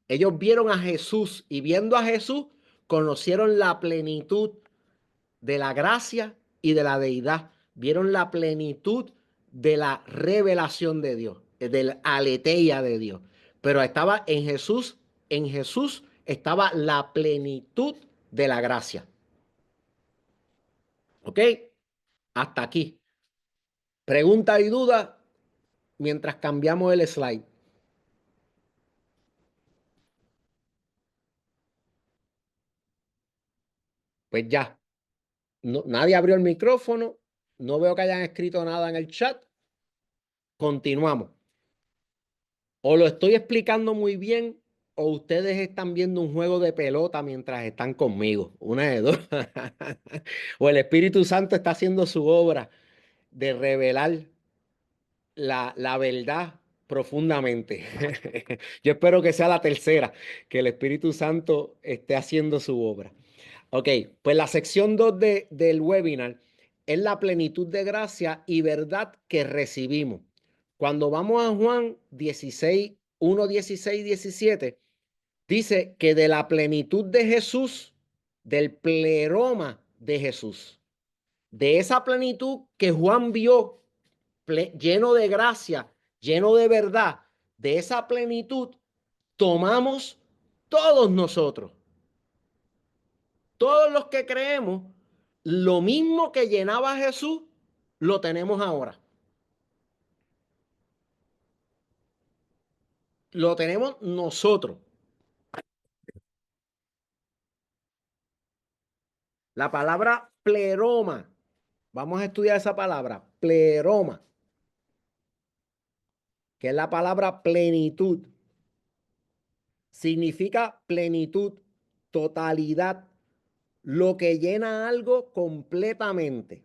Ellos vieron a Jesús y viendo a Jesús conocieron la plenitud de la gracia y de la deidad. Vieron la plenitud de la revelación de Dios, de la aletheia de Dios. Pero estaba en Jesús estaba la plenitud de la gracia. ¿Ok? Hasta aquí. Pregunta y duda mientras cambiamos el slide. Pues ya. Nadie abrió el micrófono. No veo que hayan escrito nada en el chat. Continuamos. O lo estoy explicando muy bien o ustedes están viendo un juego de pelota mientras están conmigo. Una de dos. O el Espíritu Santo está haciendo su obra de revelar la verdad profundamente. Yo espero que sea la tercera, que el Espíritu Santo esté haciendo su obra. Ok, pues la sección 2 del webinar es la plenitud de gracia y verdad que recibimos. Cuando vamos a Juan 16, 1, 16, 17, dice que de la plenitud de Jesús, del pleroma de Jesús, de esa plenitud que Juan vio lleno de gracia, lleno de verdad, de esa plenitud tomamos todos nosotros. Todos los que creemos, lo mismo que llenaba Jesús, lo tenemos ahora. Lo tenemos nosotros. La palabra pleroma. Vamos a estudiar esa palabra, pleroma, que es la palabra plenitud. Significa plenitud, totalidad, lo que llena algo completamente.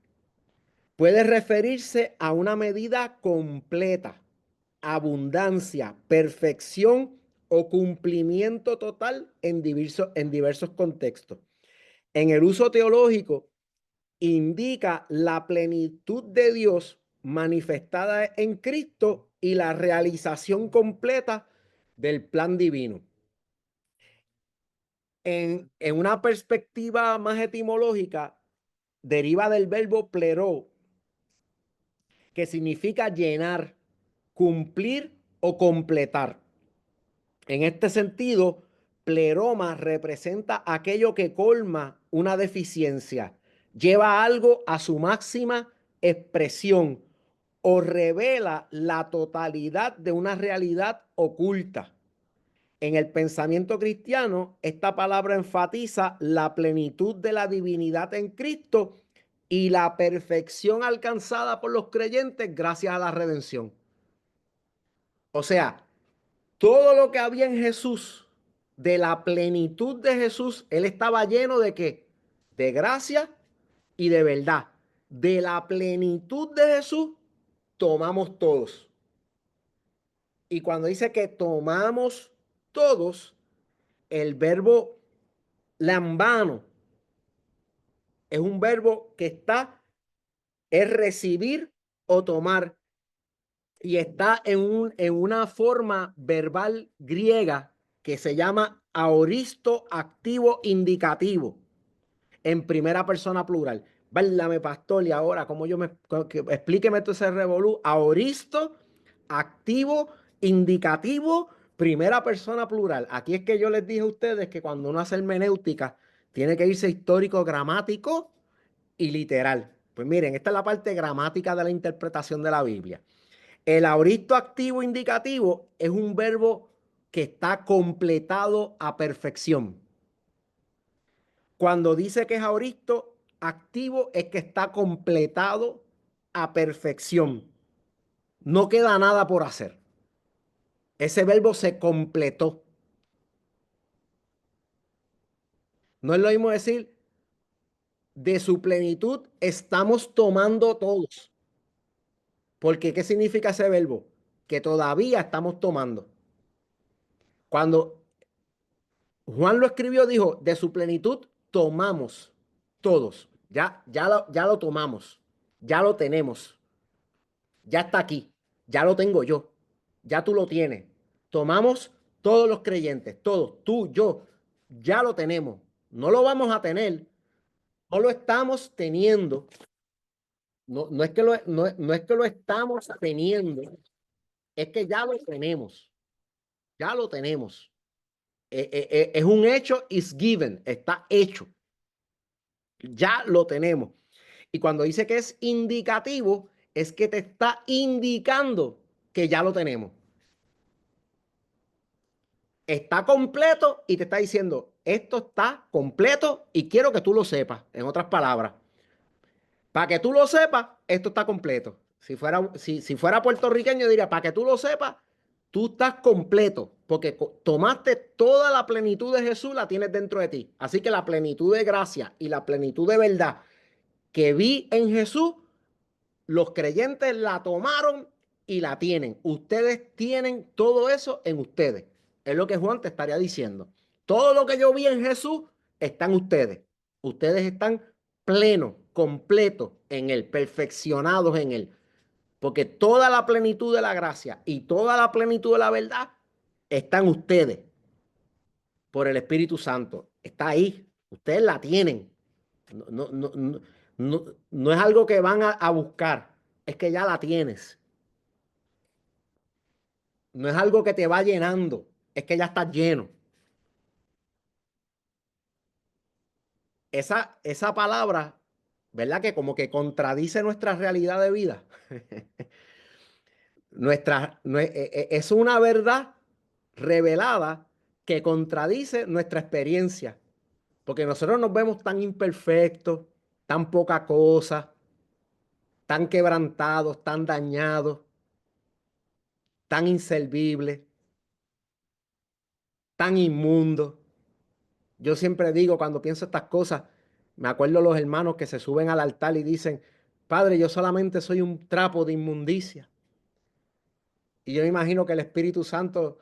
Puede referirse a una medida completa, abundancia, perfección o cumplimiento total en diversos contextos. En el uso teológico, indica la plenitud de Dios manifestada en Cristo y la realización completa del plan divino. En una perspectiva más etimológica, deriva del verbo pleró, que significa llenar, cumplir o completar. En este sentido, pleroma representa aquello que colma una deficiencia, lleva algo a su máxima expresión o revela la totalidad de una realidad oculta. En el pensamiento cristiano, esta palabra enfatiza la plenitud de la divinidad en Cristo y la perfección alcanzada por los creyentes gracias a la redención. O sea, todo lo que había en Jesús, de la plenitud de Jesús, él estaba lleno de ¿qué? De gracia y de verdad. De la plenitud de Jesús, tomamos todos. Y cuando dice que tomamos todos, el verbo lambano es un verbo que es recibir o tomar. Y está en una forma verbal griega que se llama aoristo activo indicativo en primera persona plural. Válame, pastor, y ahora, explíqueme todo ese revolú. Aoristo activo indicativo primera persona plural. Aquí es que yo les dije a ustedes que cuando uno hace hermenéutica tiene que irse histórico, gramático y literal. Pues miren, esta es la parte gramática de la interpretación de la Biblia. El aoristo activo indicativo es un verbo que está completado a perfección. Cuando dice que es aoristo activo es que está completado a perfección. No queda nada por hacer. Ese verbo se completó. No es lo mismo decir de su plenitud estamos tomando todos. Porque ¿qué significa ese verbo? Que todavía estamos tomando. Cuando Juan lo escribió, dijo, de su plenitud tomamos todos. Ya lo tomamos. Ya lo tenemos. Ya está aquí. Ya lo tengo yo. Ya tú lo tienes. Tomamos todos los creyentes, todos, tú, yo. Ya lo tenemos. No lo vamos a tener. No lo estamos teniendo. No es que no es que lo estamos teniendo. Es que ya lo tenemos. Ya lo tenemos. Es un hecho, is given, está hecho. Ya lo tenemos. Y cuando dice que es indicativo, es que te está indicando que ya lo tenemos. Está completo y te está diciendo, esto está completo y quiero que tú lo sepas. En otras palabras, para que tú lo sepas, esto está completo. Si fuera puertorriqueño, diría, para que tú lo sepas, tú estás completo, porque tomaste toda la plenitud de Jesús, la tienes dentro de ti. Así que la plenitud de gracia y la plenitud de verdad que vi en Jesús, los creyentes la tomaron y la tienen. Ustedes tienen todo eso en ustedes. Es lo que Juan te estaría diciendo. Todo lo que yo vi en Jesús está en ustedes. Ustedes están plenos, completos en Él, perfeccionados en Él. Porque toda la plenitud de la gracia y toda la plenitud de la verdad está en ustedes por el Espíritu Santo. Está ahí. Ustedes la tienen. No es algo que van a buscar. Es que ya la tienes. No es algo que te va llenando. Es que ya estás lleno. Esa palabra, ¿verdad? Que como que contradice nuestra realidad de vida. Es una verdad revelada que contradice nuestra experiencia. Porque nosotros nos vemos tan imperfectos, tan poca cosa, tan quebrantados, tan dañados, tan inservibles, tan inmundos. Yo siempre digo, cuando pienso estas cosas, me acuerdo los hermanos que se suben al altar y dicen, Padre, yo solamente soy un trapo de inmundicia. Y yo me imagino que el Espíritu Santo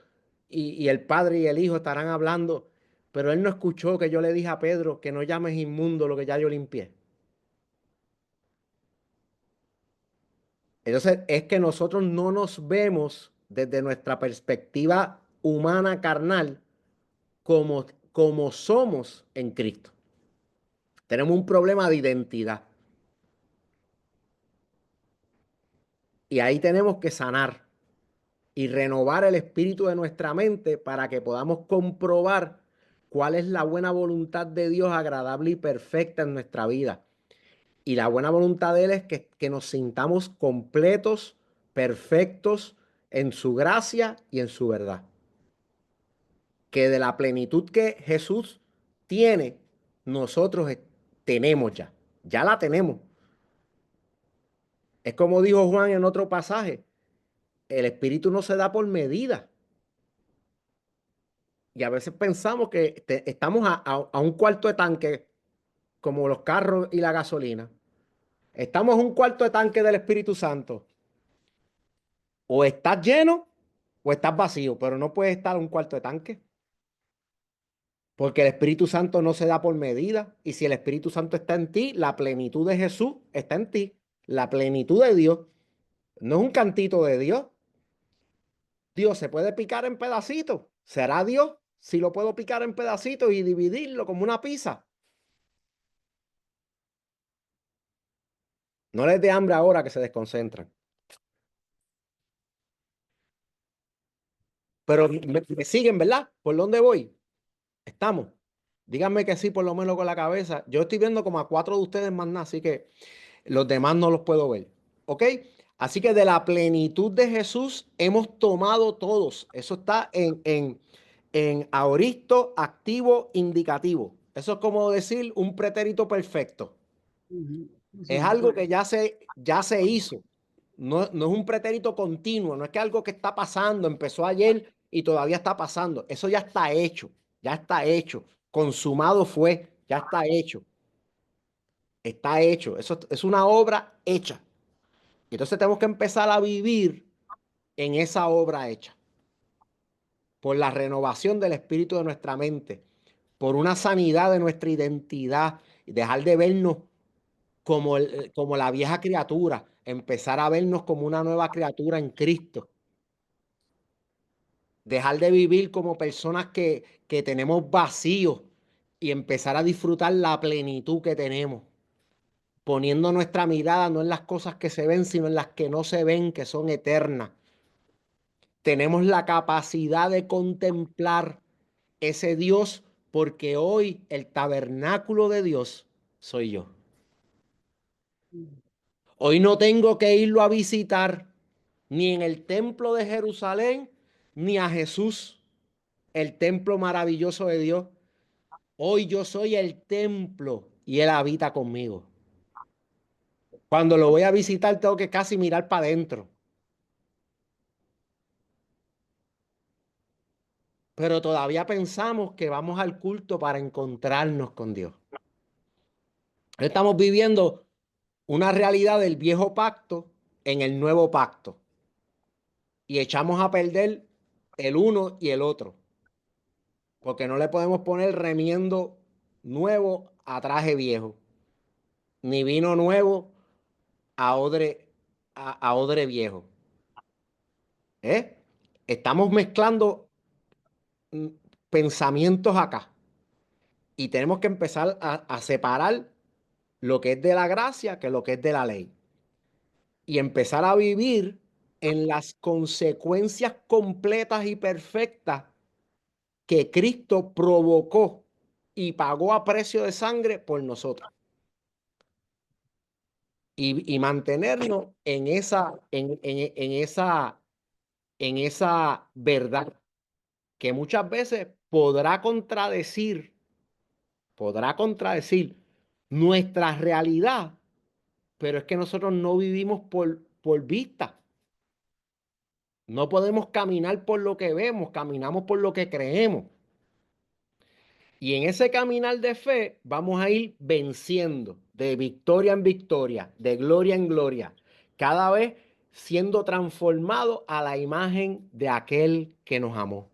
y el Padre y el Hijo estarán hablando, pero él no escuchó que yo le dije a Pedro que no llames inmundo lo que ya yo limpié. Entonces es que nosotros no nos vemos desde nuestra perspectiva humana carnal como somos en Cristo. Tenemos un problema de identidad. Y ahí tenemos que sanar y renovar el espíritu de nuestra mente para que podamos comprobar cuál es la buena voluntad de Dios agradable y perfecta en nuestra vida. Y la buena voluntad de Él es que nos sintamos completos, perfectos en su gracia y en su verdad. Que de la plenitud que Jesús tiene, nosotros tenemos ya. Ya la tenemos. Es como dijo Juan en otro pasaje, el Espíritu no se da por medida. Y a veces pensamos que estamos a un cuarto de tanque, como los carros y la gasolina. Estamos a un cuarto de tanque del Espíritu Santo. O estás lleno o estás vacío, pero no puedes estar a un cuarto de tanque. Porque el Espíritu Santo no se da por medida. Y si el Espíritu Santo está en ti, la plenitud de Jesús está en ti. La plenitud de Dios. No es un cantito de Dios. Dios se puede picar en pedacitos. ¿Será Dios si lo puedo picar en pedacitos y dividirlo como una pizza? No les dé hambre ahora que se desconcentran. Pero me siguen, ¿verdad? ¿Por dónde voy? Estamos. Díganme que sí, por lo menos con la cabeza. Yo estoy viendo como a 4 de ustedes más nada, así que los demás no los puedo ver. ¿Ok? Así que de la plenitud de Jesús hemos tomado todos. Eso está en aoristo, activo, indicativo. Eso es como decir un pretérito perfecto. Es algo que ya se hizo. No, no es un pretérito continuo, no es que algo que está pasando, empezó ayer y todavía está pasando. Eso ya está hecho, ya está hecho. Consumado fue, ya está hecho. Está hecho. Eso es una obra hecha. Entonces tenemos que empezar a vivir en esa obra hecha. Por la renovación del espíritu de nuestra mente, por una sanidad de nuestra identidad y dejar de vernos como la vieja criatura, empezar a vernos como una nueva criatura en Cristo. Dejar de vivir como personas que tenemos vacíos y empezar a disfrutar la plenitud que tenemos. Poniendo nuestra mirada no en las cosas que se ven, sino en las que no se ven, que son eternas. Tenemos la capacidad de contemplar ese Dios porque hoy el tabernáculo de Dios soy yo. Hoy no tengo que irlo a visitar ni en el templo de Jerusalén, ni a Jesús, el templo maravilloso de Dios. Hoy yo soy el templo y Él habita conmigo. Cuando lo voy a visitar tengo que casi mirar para adentro. Pero todavía pensamos que vamos al culto para encontrarnos con Dios. Estamos viviendo una realidad del viejo pacto en el nuevo pacto. Y echamos a perder el uno y el otro. Porque no le podemos poner remiendo nuevo a traje viejo. Ni vino nuevo a odre viejo. Estamos mezclando pensamientos acá. Y tenemos que empezar a separar lo que es de la gracia que lo que es de la ley. Y empezar a vivir en las consecuencias completas y perfectas que Cristo provocó y pagó a precio de sangre por nosotros. Y mantenernos en esa verdad que muchas veces podrá contradecir nuestra realidad, pero es que nosotros no vivimos por vista. No podemos caminar por lo que vemos, caminamos por lo que creemos. Y en ese caminar de fe vamos a ir venciendo de victoria en victoria, de gloria en gloria, cada vez siendo transformados a la imagen de aquel que nos amó.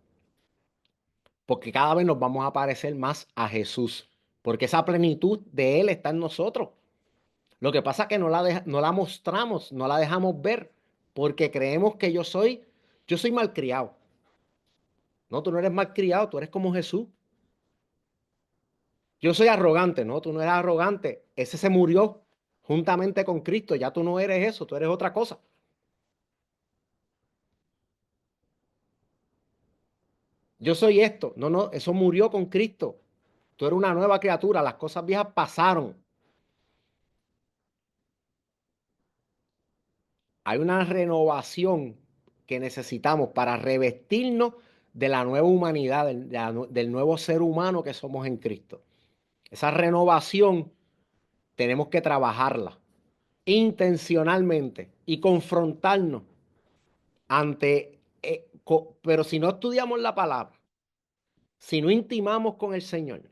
Porque cada vez nos vamos a parecer más a Jesús, porque esa plenitud de Él está en nosotros. Lo que pasa es que no la mostramos, no la dejamos ver, porque creemos que yo soy malcriado. No, tú no eres malcriado, tú eres como Jesús. Yo soy arrogante, no, tú no eres arrogante. Ese se murió juntamente con Cristo, ya tú no eres eso, tú eres otra cosa. Yo soy esto. No, no, eso murió con Cristo. Tú eres una nueva criatura, las cosas viejas pasaron. Hay una renovación que necesitamos para revestirnos de la nueva humanidad, del nuevo ser humano que somos en Cristo. Esa renovación tenemos que trabajarla intencionalmente y confrontarnos ante, pero si no estudiamos la palabra, si no intimamos con el Señor,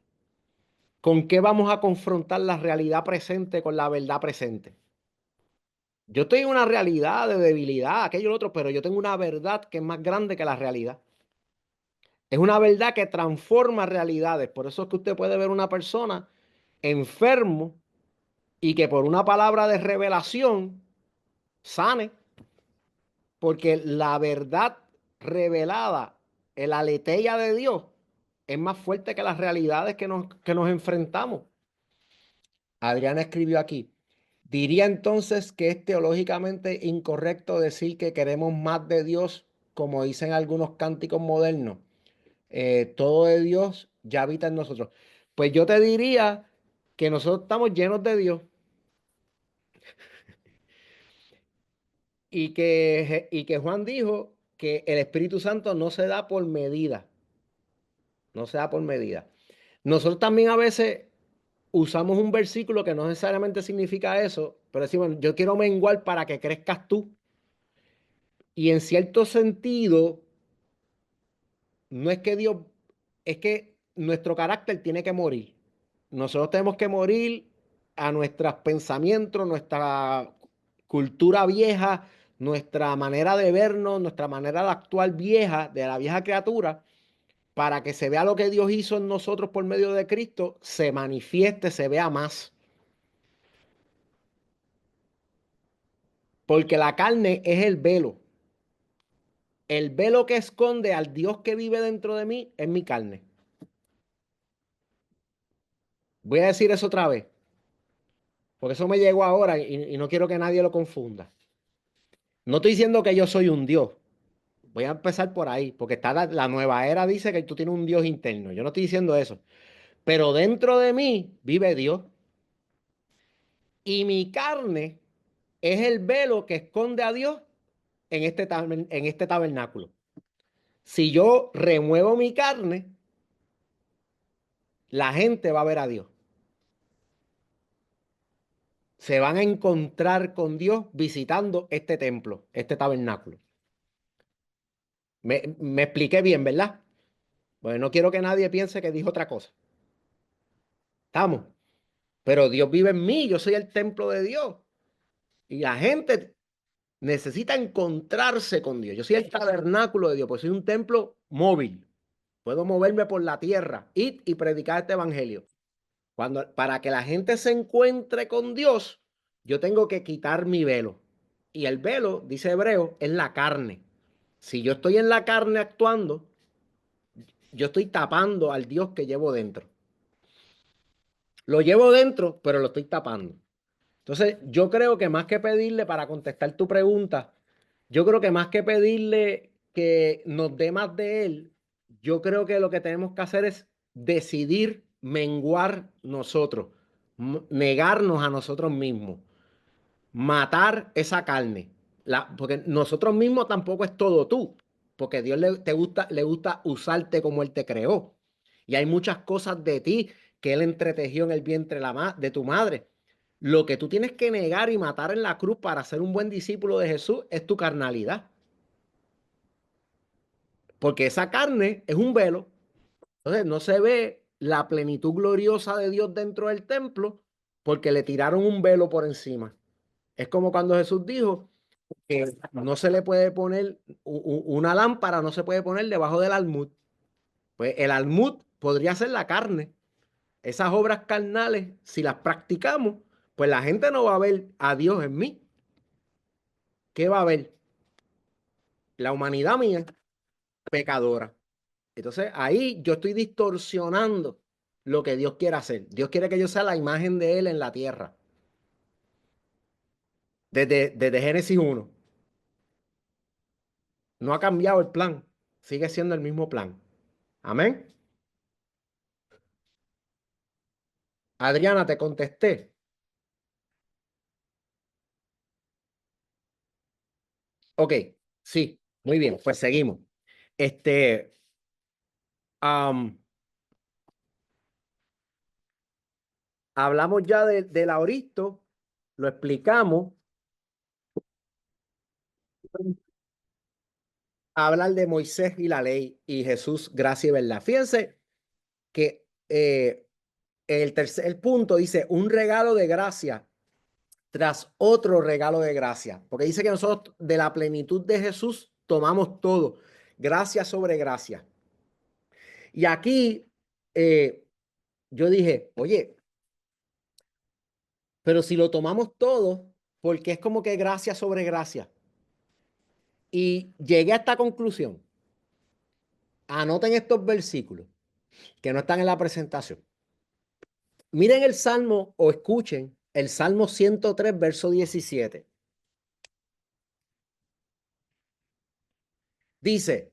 ¿con qué vamos a confrontar la realidad presente con la verdad presente? Yo estoy en una realidad de debilidad, aquello y lo otro, pero yo tengo una verdad que es más grande que la realidad. Es una verdad que transforma realidades. Por eso es que usted puede ver una persona enfermo y que por una palabra de revelación sane, porque la verdad revelada, el aletheia de Dios, es más fuerte que las realidades que nos enfrentamos. Adriana escribió aquí, diría entonces que es teológicamente incorrecto decir que queremos más de Dios, como dicen algunos cánticos modernos. Todo de Dios ya habita en nosotros. Pues yo te diría que nosotros estamos llenos de Dios y que Juan dijo que el Espíritu Santo no se da por medida, no se da por medida. Nosotros también a veces usamos un versículo que no necesariamente significa eso, pero decimos, yo quiero menguar para que crezcas tú. Y en cierto sentido, no es que Dios, es que nuestro carácter tiene que morir. Nosotros tenemos que morir a nuestros pensamientos, nuestra cultura vieja, nuestra manera de vernos, nuestra manera de actuar vieja, de la vieja criatura, para que se vea lo que Dios hizo en nosotros por medio de Cristo, se manifieste, se vea más. Porque la carne es el velo. El velo que esconde al Dios que vive dentro de mí es mi carne. Voy a decir eso otra vez, porque eso me llegó ahora y no quiero que nadie lo confunda. No estoy diciendo que yo soy un Dios. Voy a empezar por ahí, porque está la nueva era dice que tú tienes un Dios interno. Yo no estoy diciendo eso. Pero dentro de mí vive Dios. Y mi carne es el velo que esconde a Dios en este tabernáculo. Si yo remuevo mi carne, la gente va a ver a Dios. Se van a encontrar con Dios visitando este templo, este tabernáculo. Me expliqué bien, ¿verdad? Bueno, no quiero que nadie piense que dijo otra cosa. ¿Estamos? Pero Dios vive en mí, yo soy el templo de Dios. Y la gente necesita encontrarse con Dios. Yo soy el tabernáculo de Dios, pues soy un templo móvil. Puedo moverme por la tierra, ir y predicar este evangelio. Para que la gente se encuentre con Dios, yo tengo que quitar mi velo. Y el velo, dice Hebreo, es la carne. Si yo estoy en la carne actuando, yo estoy tapando al Dios que llevo dentro. Lo llevo dentro, pero lo estoy tapando. Entonces, yo creo que más que pedirle, para contestar tu pregunta, yo creo que más que pedirle que nos dé más de él, yo creo que lo que tenemos que hacer es decidir menguar nosotros, negarnos a nosotros mismos, matar esa carne. Porque nosotros mismos tampoco es todo tú, porque Dios le gusta usarte como Él te creó. Y hay muchas cosas de ti que Él entretejió en el vientre de tu madre. Lo que tú tienes que negar y matar en la cruz para ser un buen discípulo de Jesús es tu carnalidad. Porque esa carne es un velo. Entonces no se ve la plenitud gloriosa de Dios dentro del templo porque le tiraron un velo por encima. Es como cuando Jesús dijo que no se le puede poner una lámpara, no se puede poner debajo del almud. Pues el almud podría ser la carne. Esas obras carnales, si las practicamos, pues la gente no va a ver a Dios en mí. ¿Qué va a ver? La humanidad mía pecadora. Entonces ahí yo estoy distorsionando lo que Dios quiere hacer. Dios quiere que yo sea la imagen de Él en la tierra. Desde Génesis 1. No ha cambiado el plan. Sigue siendo el mismo plan. Amén. Adriana, te contesté. Ok, sí, muy bien, pues seguimos. Este, am, hablamos ya del aoristo, lo explicamos. Hablar de Moisés y la ley y Jesús, gracia y verdad. Fíjense que el tercer punto dice un regalo de gracia tras otro regalo de gracia, porque dice que nosotros de la plenitud de Jesús tomamos todo, gracia sobre gracia. Y aquí yo dije, oye, pero si lo tomamos todo, porque es como que gracia sobre gracia. Y llegué a esta conclusión. Anoten estos versículos que no están en la presentación. Miren el Salmo o escuchen el Salmo 103, verso 17. Dice,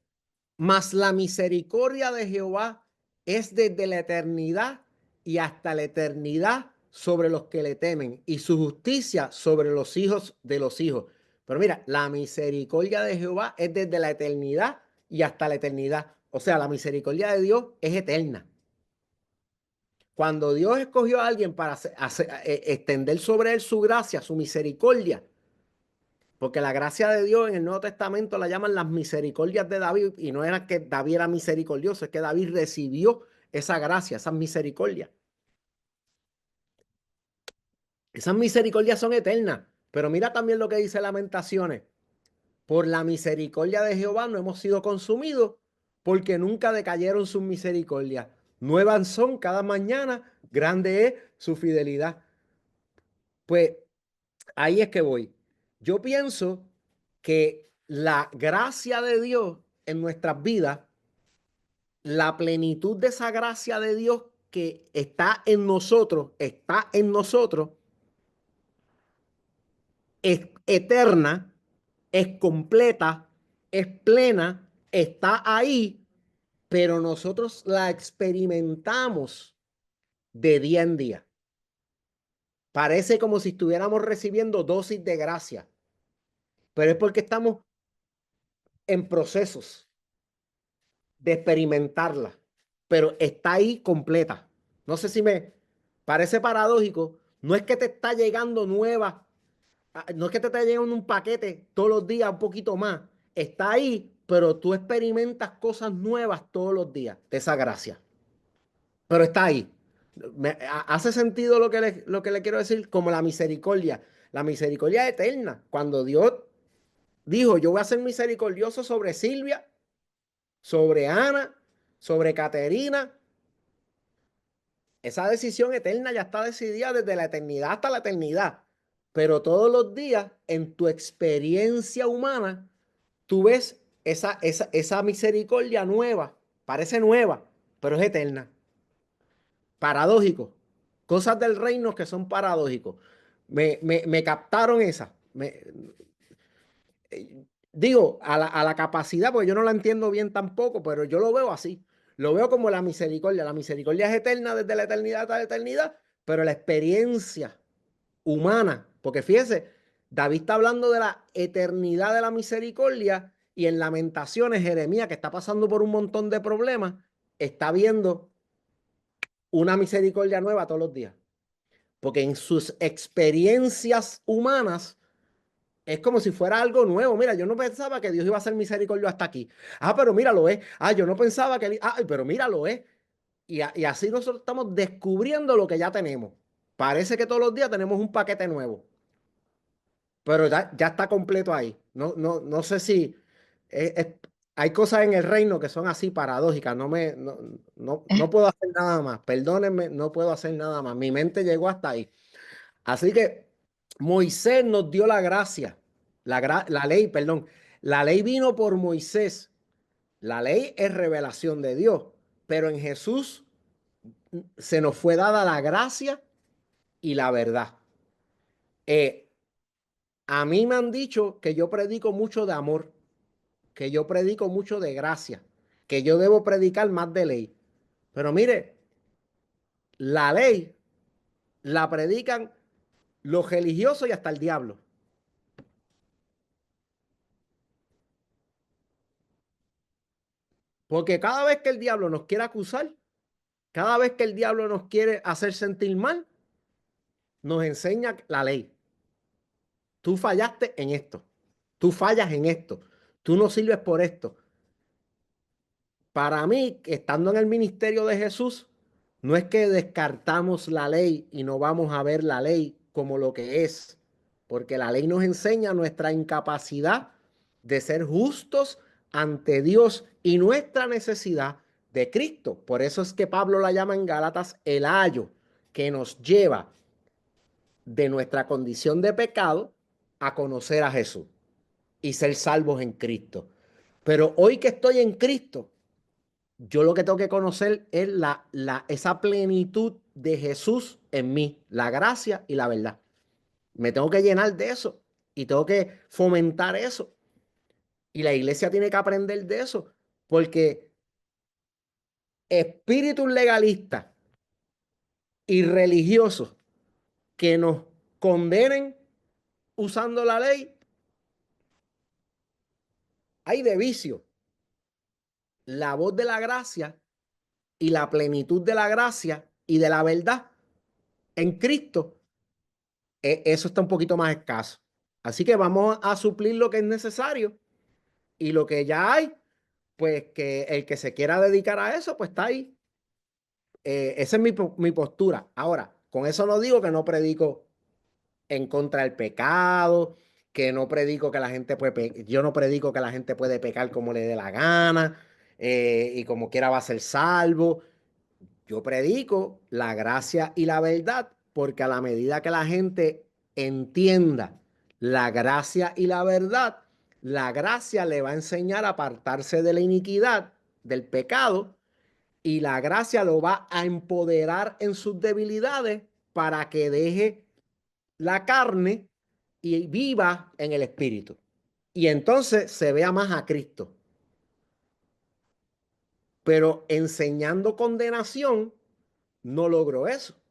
mas la misericordia de Jehová es desde la eternidad y hasta la eternidad sobre los que le temen y su justicia sobre los hijos de los hijos. Pero mira, la misericordia de Jehová es desde la eternidad y hasta la eternidad. O sea, la misericordia de Dios es eterna. Cuando Dios escogió a alguien para extender sobre él su gracia, su misericordia, porque la gracia de Dios en el Nuevo Testamento la llaman las misericordias de David, y no era que David era misericordioso, es que David recibió esa gracia, esas misericordias. Esas misericordias son eternas, pero mira también lo que dice Lamentaciones. Por la misericordia de Jehová no hemos sido consumidos, porque nunca decayeron sus misericordias. Nuevas son cada mañana, grande es su fidelidad. Pues ahí es que voy. Yo pienso que la gracia de Dios en nuestras vidas, la plenitud de esa gracia de Dios que está en nosotros, es eterna, es completa, es plena, está ahí, pero nosotros la experimentamos de día en día. Parece como si estuviéramos recibiendo dosis de gracia, pero es porque estamos en procesos de experimentarla, pero está ahí completa. No sé si me parece paradójico. No es que te está llegando nueva, no es que te está llegando un paquete todos los días, un poquito más. Está ahí, pero tú experimentas cosas nuevas todos los días de esa gracia. Pero está ahí. Hace sentido lo que le quiero decir, como la misericordia. La misericordia es eterna. Cuando Dios dijo, yo voy a ser misericordioso sobre Silvia, sobre Ana, sobre Caterina, esa decisión eterna ya está decidida desde la eternidad hasta la eternidad. Pero todos los días, en tu experiencia humana, tú ves esa misericordia nueva. Parece nueva, pero es eterna. Paradójico. Cosas del reino que son paradójicos. Me captaron esa. Digo, a la capacidad, porque yo no la entiendo bien tampoco, pero yo lo veo así. Lo veo como la misericordia. La misericordia es eterna desde la eternidad hasta la eternidad, pero la experiencia humana, porque fíjese, David está hablando de la eternidad de la misericordia y en Lamentaciones, Jeremías, que está pasando por un montón de problemas, está viendo una misericordia nueva todos los días. Porque en sus experiencias humanas es como si fuera algo nuevo. Mira, yo no pensaba que Dios iba a ser misericordioso hasta aquí. Ah, pero mira, lo es. Ah, yo no pensaba que... Ah, pero mira, lo es. Y así nosotros estamos descubriendo lo que ya tenemos. Parece que todos los días tenemos un paquete nuevo. Pero ya está completo ahí. No sé si... hay cosas en el reino que son así paradójicas. No puedo hacer nada más. Perdónenme, no puedo hacer nada más. Mi mente llegó hasta ahí. Así que Moisés nos dio la gracia, la ley, perdón. La ley vino por Moisés. La ley es revelación de Dios, pero en Jesús se nos fue dada la gracia y la verdad. A mí me han dicho que yo predico mucho de amor, que yo predico mucho de gracia, que yo debo predicar más de ley. Pero mire, la ley la predican los religiosos y hasta el diablo. Porque cada vez que el diablo nos quiere acusar, cada vez que el diablo nos quiere hacer sentir mal, nos enseña la ley. Tú fallaste en esto. Tú fallas en esto. Tú no sirves por esto. Para mí, estando en el ministerio de Jesús, no es que descartamos la ley y no vamos a ver la ley como lo que es, porque la ley nos enseña nuestra incapacidad de ser justos ante Dios y nuestra necesidad de Cristo. Por eso es que Pablo la llama en Gálatas el ayo que nos lleva de nuestra condición de pecado a conocer a Jesús y ser salvos en Cristo. Pero hoy que estoy en Cristo, yo lo que tengo que conocer es esa plenitud de Jesús en mí, la gracia y la verdad. Me tengo que llenar de eso y tengo que fomentar eso. Y la iglesia tiene que aprender de eso, porque espíritus legalistas y religiosos que nos condenen usando la ley, hay de vicio. La voz de la gracia y la plenitud de la gracia y de la verdad en Cristo, eso está un poquito más escaso. Así que vamos a suplir lo que es necesario y lo que ya hay, pues que el que se quiera dedicar a eso, pues está ahí. Esa es mi postura. Ahora, con eso no digo que no predico en contra del pecado, que no predico que la gente puede, yo no predico que la gente puede pecar como le dé la gana y como quiera va a ser salvo. Yo predico la gracia y la verdad porque a la medida que la gente entienda la gracia y la verdad, la gracia le va a enseñar a apartarse de la iniquidad, del pecado, y la gracia lo va a empoderar en sus debilidades para que deje la carne y viva en el espíritu. Y entonces se vea más a Cristo. Pero enseñando condenación, no logró eso.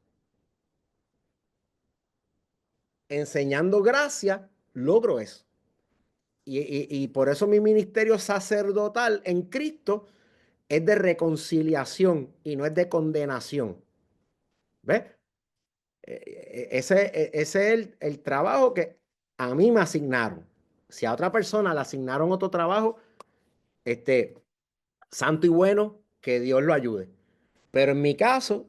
Enseñando gracia, logro eso. Y por eso mi ministerio sacerdotal en Cristo es de reconciliación y no es de condenación. ¿Ves? Ese es el trabajo que a mí me asignaron. Si a otra persona le asignaron otro trabajo, santo y bueno, que Dios lo ayude. Pero en mi caso,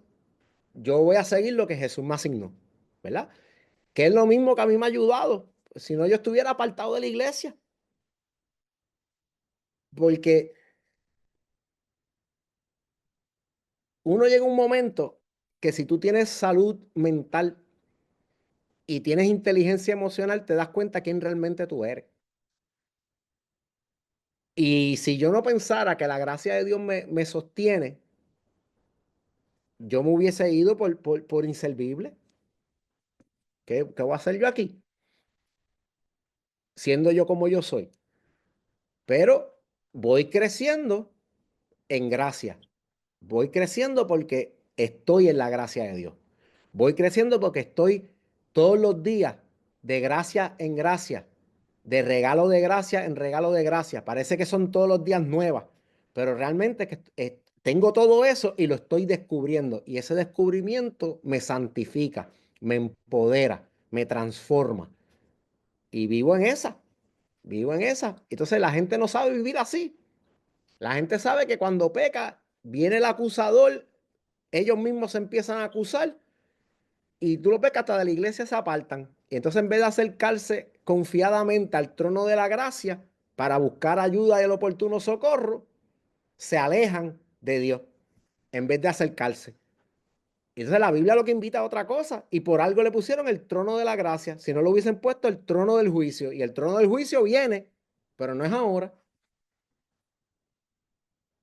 yo voy a seguir lo que Jesús me asignó, ¿verdad? Que es lo mismo que a mí me ha ayudado. Si no, yo estuviera apartado de la iglesia. Porque uno llega a un momento que si tú tienes salud mental y tienes inteligencia emocional, te das cuenta quién realmente tú eres. Y si yo no pensara que la gracia de Dios me sostiene, yo me hubiese ido por inservible. ¿Qué voy a hacer yo aquí? Siendo yo como yo soy. Pero voy creciendo en gracia. Voy creciendo porque estoy en la gracia de Dios. Voy creciendo porque estoy todos los días de gracia en gracia, de regalo de gracia en regalo de gracia. Parece que son todos los días nuevas, pero realmente que tengo todo eso y lo estoy descubriendo. Y ese descubrimiento me santifica, me empodera, me transforma. Y vivo en esa, vivo en esa. Entonces la gente no sabe vivir así. La gente sabe que cuando peca, viene el acusador, ellos mismos se empiezan a acusar y tú lo ves que hasta de la iglesia se apartan. Y entonces en vez de acercarse confiadamente al trono de la gracia para buscar ayuda y el oportuno socorro, se alejan de Dios en vez de acercarse. Y entonces la Biblia lo que invita a otra cosa y por algo le pusieron el trono de la gracia. Si no lo hubiesen puesto el trono del juicio y el trono del juicio viene, pero no es ahora.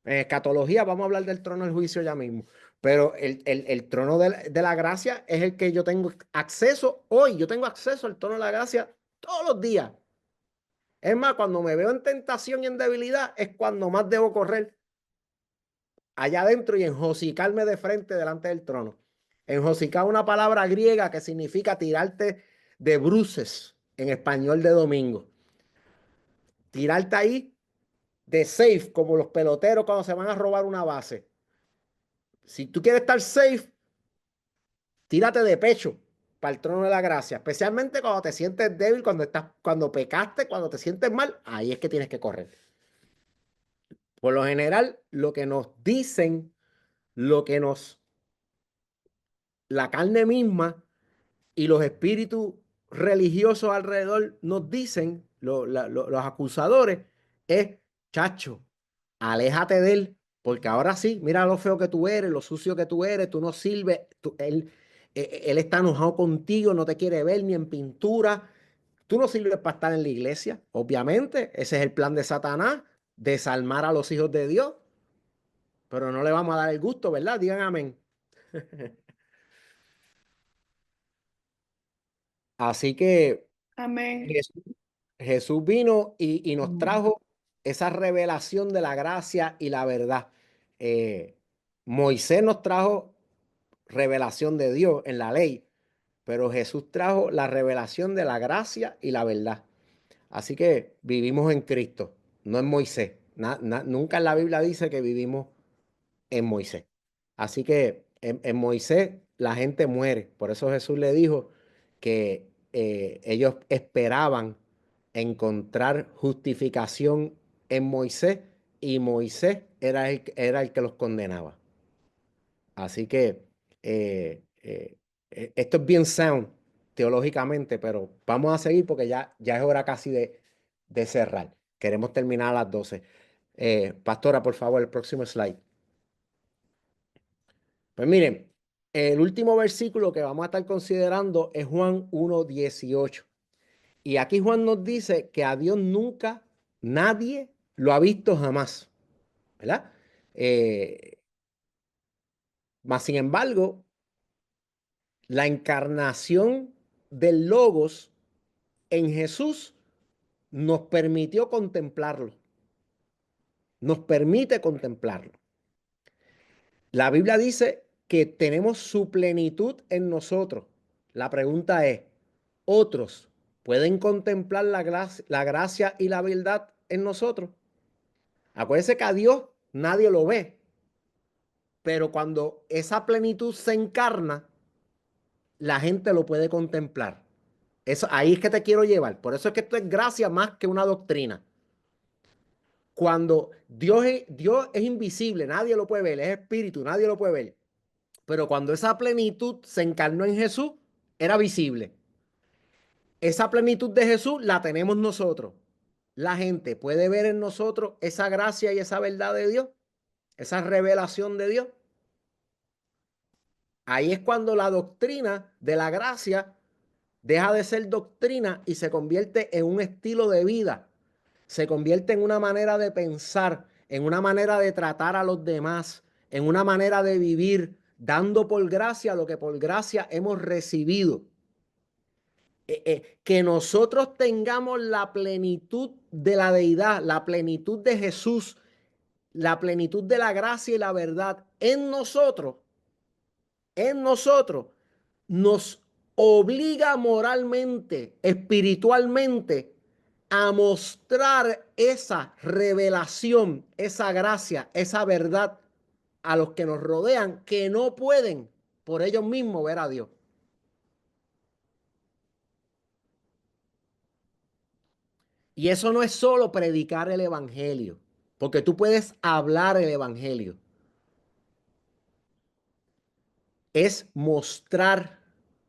En escatología vamos a hablar del trono del juicio ya mismo. Pero el trono de la gracia es el que yo tengo acceso hoy. Yo tengo acceso al trono de la gracia todos los días. Es más, cuando me veo en tentación y en debilidad es cuando más debo correr allá adentro y enjocicarme de frente delante del trono. Enjocicar es una palabra griega que significa tirarte de bruces en español de domingo. Tirarte ahí de safe, como los peloteros cuando se van a robar una base. Si tú quieres estar safe, tírate de pecho para el trono de la gracia, especialmente cuando te sientes débil, cuando pecaste, cuando te sientes mal, ahí es que tienes que correr. Por lo general, lo que nos dicen, la carne misma y los espíritus religiosos alrededor nos dicen, los acusadores, es, chacho, aléjate de él, porque ahora sí, mira lo feo que tú eres, lo sucio que tú eres, tú no sirves, él está enojado contigo, no te quiere ver ni en pintura, tú no sirves para estar en la iglesia, obviamente, ese es el plan de Satanás, desarmar a los hijos de Dios, pero no le vamos a dar el gusto, ¿verdad? Digan amén. Así que Amén. Jesús vino y nos trajo esa revelación de la gracia y la verdad. Moisés nos trajo revelación de Dios en la ley, pero Jesús trajo la revelación de la gracia y la verdad. Así que vivimos en Cristo, no en Moisés. Nunca en la Biblia dice que vivimos en Moisés. Así que en Moisés la gente muere. Por eso Jesús le dijo que ellos esperaban encontrar justificación en Moisés y Moisés era el que los condenaba. Así que esto es bien sound teológicamente, pero vamos a seguir porque ya es hora casi de cerrar. Queremos terminar a las 12. Pastora, por favor, el próximo slide. Pues miren, el último versículo que vamos a estar considerando es Juan 1:18. Y aquí Juan nos dice que a Dios nunca nadie lo ha visto jamás, ¿verdad? Mas sin embargo, la encarnación del Logos en Jesús nos permitió contemplarlo. Nos permite contemplarlo. La Biblia dice que tenemos su plenitud en nosotros. La pregunta es, ¿otros pueden contemplar la gracia y la verdad en nosotros? Acuérdense que a Dios nadie lo ve, pero cuando esa plenitud se encarna, la gente lo puede contemplar. Ahí es que te quiero llevar. Por eso es que esto es gracia más que una doctrina. Cuando Dios es invisible, nadie lo puede ver, es espíritu, nadie lo puede ver. Pero cuando esa plenitud se encarnó en Jesús, era visible. Esa plenitud de Jesús la tenemos nosotros. La gente puede ver en nosotros esa gracia y esa verdad de Dios, esa revelación de Dios. Ahí es cuando la doctrina de la gracia deja de ser doctrina y se convierte en un estilo de vida. Se convierte en una manera de pensar, en una manera de tratar a los demás, en una manera de vivir, dando por gracia lo que por gracia hemos recibido. Que nosotros tengamos la plenitud de la deidad, la plenitud de Jesús, la plenitud de la gracia y la verdad en nosotros, nos obliga moralmente, espiritualmente, a mostrar esa revelación, esa gracia, esa verdad a los que nos rodean que no pueden por ellos mismos ver a Dios. Y eso no es solo predicar el evangelio, porque tú puedes hablar el evangelio. Es mostrar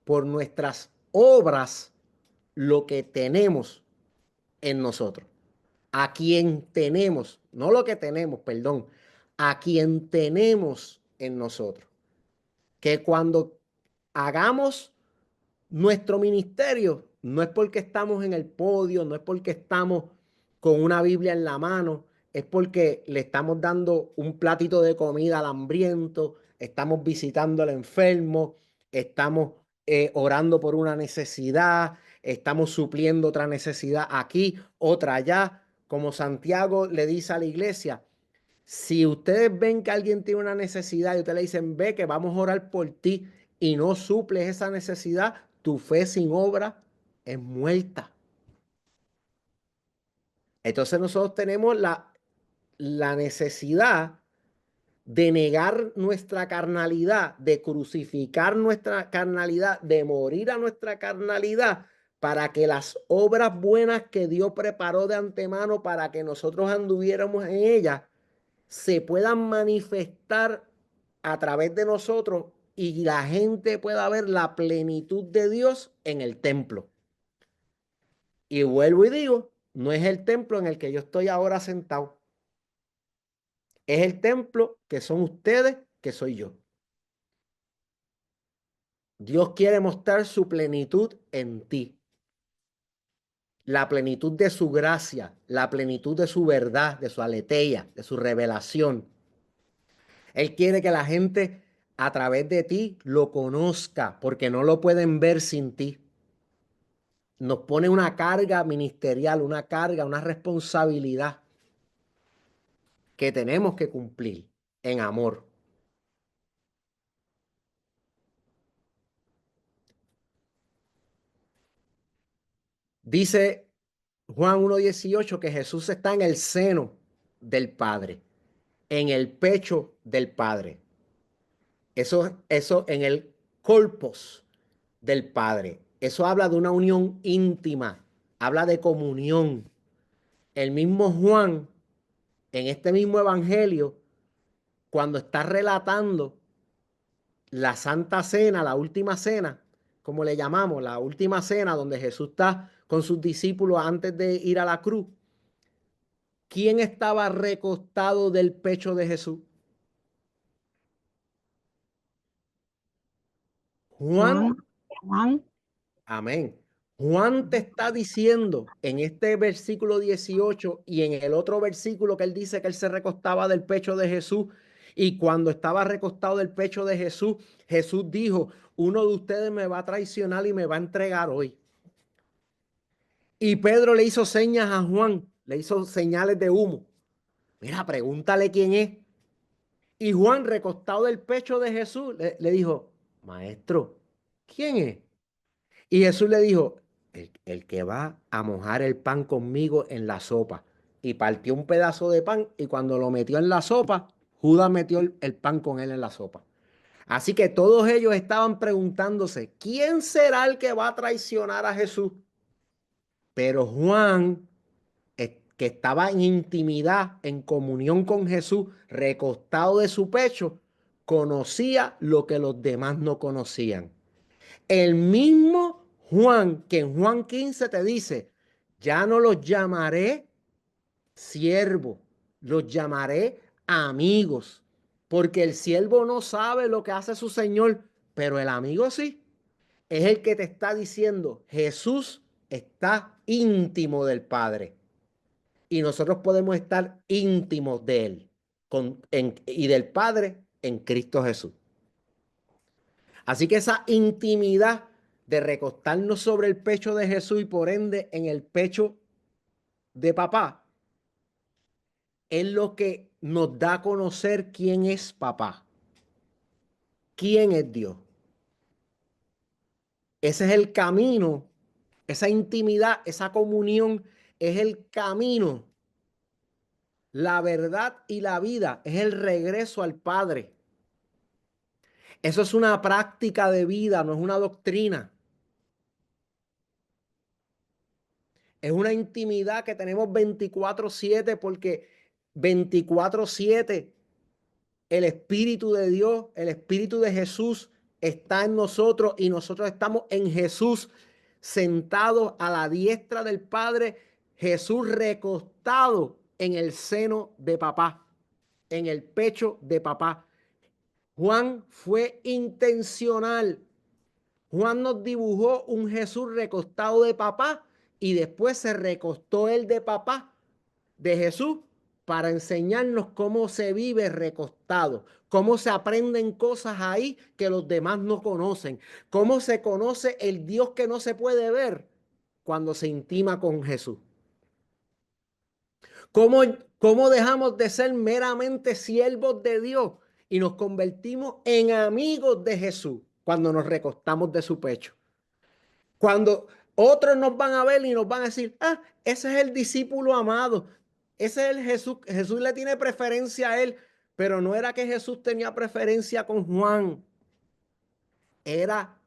por nuestras obras lo que tenemos en nosotros. A quien tenemos, no lo que tenemos, perdón, a quien tenemos en nosotros. Que cuando hagamos nuestro ministerio, no es porque estamos en el podio, no es porque estamos con una Biblia en la mano, es porque le estamos dando un platito de comida al hambriento, estamos visitando al enfermo, estamos orando por una necesidad, estamos supliendo otra necesidad aquí, otra allá. Como Santiago le dice a la iglesia, Si ustedes ven que alguien tiene una necesidad y ustedes le dicen, ve que vamos a orar por ti y no suples esa necesidad, tu fe sin obra es muerta. Entonces nosotros tenemos la necesidad de negar nuestra carnalidad, de crucificar nuestra carnalidad, de morir a nuestra carnalidad, para que las obras buenas que Dios preparó de antemano para que nosotros anduviéramos en ellas, se puedan manifestar a través de nosotros y la gente pueda ver la plenitud de Dios en el templo. Y vuelvo y digo, no es el templo en el que yo estoy ahora sentado. Es el templo que son ustedes, que soy yo. Dios quiere mostrar su plenitud en ti. La plenitud de su gracia, la plenitud de su verdad, de su aletheia, de su revelación. Él quiere que la gente a través de ti lo conozca, porque no lo pueden ver sin ti. Nos pone una carga ministerial, una carga, una responsabilidad que tenemos que cumplir en amor. Dice Juan 1:18 que Jesús está en el seno del Padre, en el pecho del Padre. Eso en el colpos del Padre. Eso habla de una unión íntima, habla de comunión. El mismo Juan, en este mismo evangelio, cuando está relatando la Santa Cena, la última cena, como le llamamos, la última cena donde Jesús está con sus discípulos antes de ir a la cruz, ¿quién estaba recostado del pecho de Jesús? Juan. Juan. Amén. Juan te está diciendo en este versículo 18 y en el otro versículo que él dice que él se recostaba del pecho de Jesús, y cuando estaba recostado del pecho de Jesús, Jesús dijo, uno de ustedes me va a traicionar y me va a entregar hoy. Y Pedro le hizo señas a Juan, le hizo señales de humo. Mira, pregúntale quién es. Y Juan, recostado del pecho de Jesús, le dijo, maestro, ¿quién es? Y Jesús le dijo, el que va a mojar el pan conmigo en la sopa. Y partió un pedazo de pan y cuando lo metió en la sopa, Judas metió el pan con él en la sopa. Así que todos ellos estaban preguntándose, ¿quién será el que va a traicionar a Jesús? Pero Juan, que estaba en intimidad, en comunión con Jesús, recostado de su pecho, conocía lo que los demás no conocían. El mismo Juan, que en Juan 15 te dice, ya no los llamaré siervos, los llamaré amigos, porque el siervo no sabe lo que hace su señor, pero el amigo sí. Es el que te está diciendo, Jesús está íntimo del Padre y nosotros podemos estar íntimos de Él y del Padre en Cristo Jesús. Así que esa intimidad de recostarnos sobre el pecho de Jesús y por ende en el pecho de papá es lo que nos da a conocer quién es papá, quién es Dios. Ese es el camino, esa intimidad, esa comunión es el camino, la verdad y la vida, es el regreso al Padre. Eso es una práctica de vida, no es una doctrina. Es una intimidad que tenemos 24/7 porque 24/7 el Espíritu de Dios, el Espíritu de Jesús está en nosotros y nosotros estamos en Jesús sentados a la diestra del Padre, Jesús recostado en el seno de papá, en el pecho de papá. Juan fue intencional. Juan nos dibujó un Jesús recostado de papá y después se recostó él de papá de Jesús para enseñarnos cómo se vive recostado, cómo se aprenden cosas ahí que los demás no conocen, cómo se conoce el Dios que no se puede ver cuando se intima con Jesús, ¿Cómo dejamos de ser meramente siervos de Dios y nos convertimos en amigos de Jesús cuando nos recostamos de su pecho? Cuando otros nos van a ver y nos van a decir, ah, ese es el discípulo amado, ese es el Jesús, Jesús le tiene preferencia a él, pero no era que Jesús tenía preferencia con Juan, era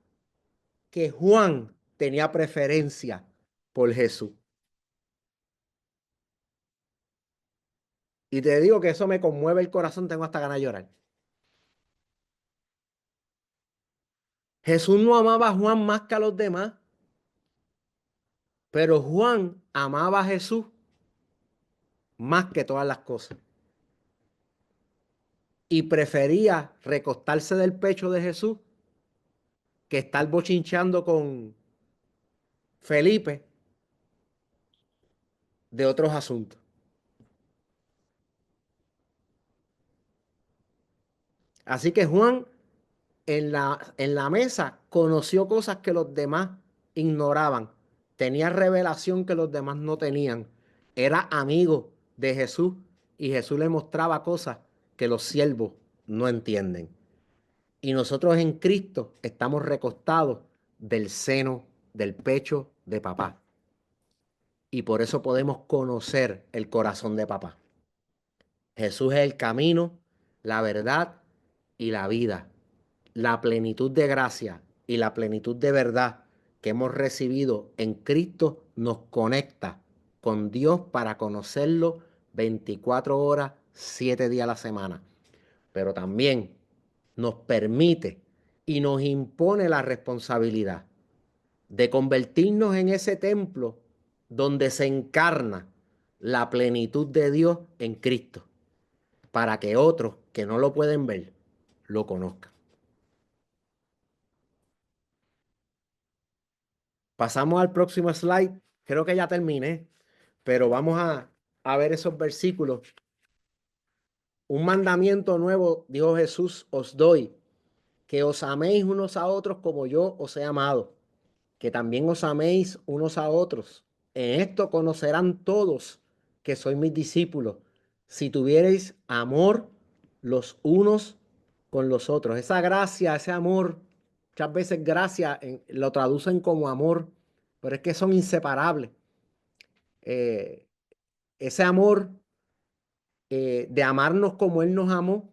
que Juan tenía preferencia por Jesús. Y te digo que eso me conmueve el corazón, tengo hasta ganas de llorar. Jesús no amaba a Juan más que a los demás, pero Juan amaba a Jesús más que todas las cosas. Y prefería recostarse del pecho de Jesús que estar bochinchando con Felipe de otros asuntos. Así que Juan en la mesa conoció cosas que los demás ignoraban. Tenía revelación que los demás no tenían. Era amigo de Jesús y Jesús le mostraba cosas que los siervos no entienden. Y nosotros en Cristo estamos recostados del seno, del pecho de papá. Y por eso podemos conocer el corazón de papá. Jesús es el camino, la verdad y la vida. La plenitud de gracia y la plenitud de verdad que hemos recibido en Cristo nos conecta con Dios para conocerlo 24 horas, 7 días a la semana. Pero también nos permite y nos impone la responsabilidad de convertirnos en ese templo donde se encarna la plenitud de Dios en Cristo, para que otros que no lo pueden ver, lo conozcan. Pasamos al próximo slide. Creo que ya terminé, pero vamos a ver esos versículos. Un mandamiento nuevo, dijo Jesús, os doy, que os améis unos a otros como yo os he amado, que también os améis unos a otros. En esto conocerán todos que sois mis discípulos, si tuviereis amor los unos con los otros. Esa gracia, ese amor, muchas veces gracia lo traducen como amor, pero es que son inseparables. Ese amor de amarnos como Él nos amó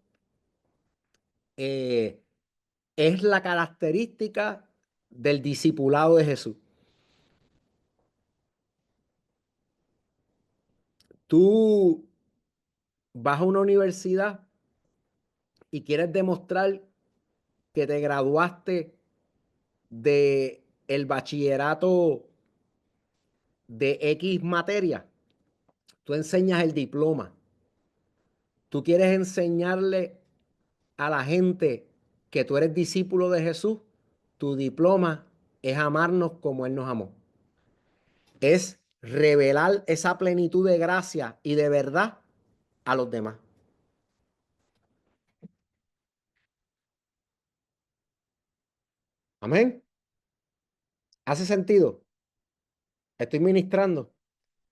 es la característica del discipulado de Jesús. Tú vas a una universidad y quieres demostrar que te graduaste de el bachillerato de X materia, tú enseñas el diploma. Tú quieres enseñarle a la gente que tú eres discípulo de Jesús, tu diploma es amarnos como Él nos amó. Es revelar esa plenitud de gracia y de verdad a los demás. Amén. ¿Hace sentido? Estoy ministrando.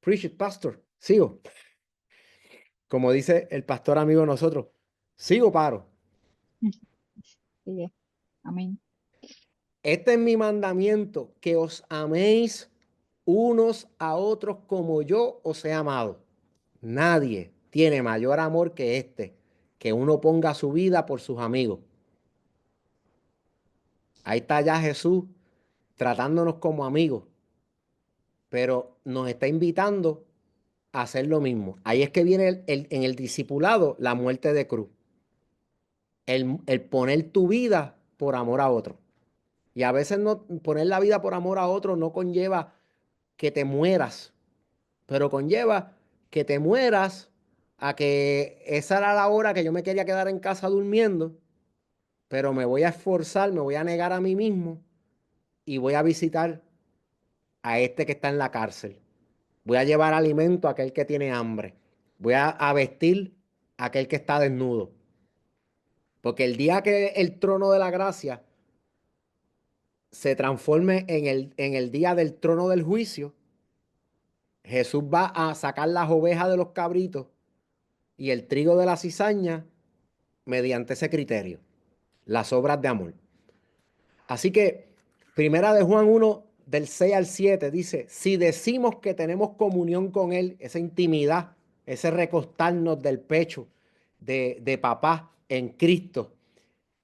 Preach it, pastor. Sigo. Como dice el pastor amigo de nosotros, sigo, paro. Sí, amén. Este es mi mandamiento, que os améis unos a otros como yo os he amado. Nadie tiene mayor amor que este, que uno ponga su vida por sus amigos. Ahí está ya Jesús tratándonos como amigos, pero nos está invitando a hacer lo mismo. Ahí es que viene en el discipulado la muerte de cruz. El poner tu vida por amor a otro. Y a veces no, poner la vida por amor a otro no conlleva que te mueras, pero conlleva que te mueras a que esa era la hora que yo me quería quedar en casa durmiendo, pero me voy a esforzar, me voy a negar a mí mismo y voy a visitar a este que está en la cárcel. Voy a llevar alimento a aquel que tiene hambre. Voy a vestir a aquel que está desnudo. Porque el día que el trono de la gracia se transforme en el día del trono del juicio, Jesús va a sacar las ovejas de los cabritos y el trigo de la cizaña mediante ese criterio, las obras de amor. Así que Primera de Juan 1, del 6 al 7, dice, si decimos que tenemos comunión con Él, esa intimidad, ese recostarnos del pecho de papá en Cristo,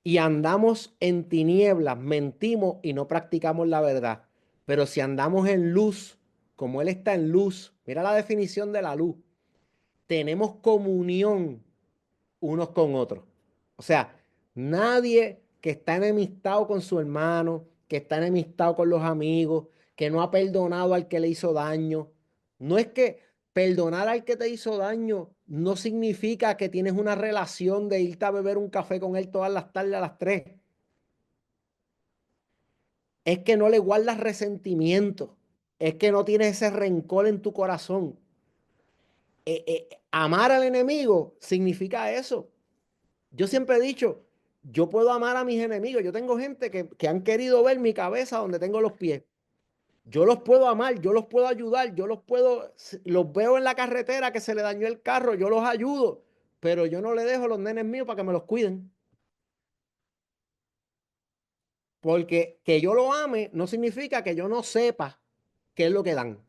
y andamos en tinieblas, mentimos y no practicamos la verdad. Pero si andamos en luz, como Él está en luz, mira la definición de la luz, tenemos comunión unos con otros. O sea, nadie que está enemistado con su hermano, que está enemistado con los amigos, que no ha perdonado al que le hizo daño. No es que perdonar al que te hizo daño no significa que tienes una relación de irte a beber un café con él todas las tardes a las 3. Es que no le guardas resentimiento. Es que no tienes ese rencor en tu corazón. Amar al enemigo significa eso. Yo siempre he dicho, yo puedo amar a mis enemigos. Yo tengo gente que han querido ver mi cabeza donde tengo los pies. Yo los puedo amar, yo los puedo ayudar, los veo en la carretera que se le dañó el carro, yo los ayudo, pero yo no le dejo a los nenes míos para que me los cuiden. Porque que yo lo ame no significa que yo no sepa qué es lo que dan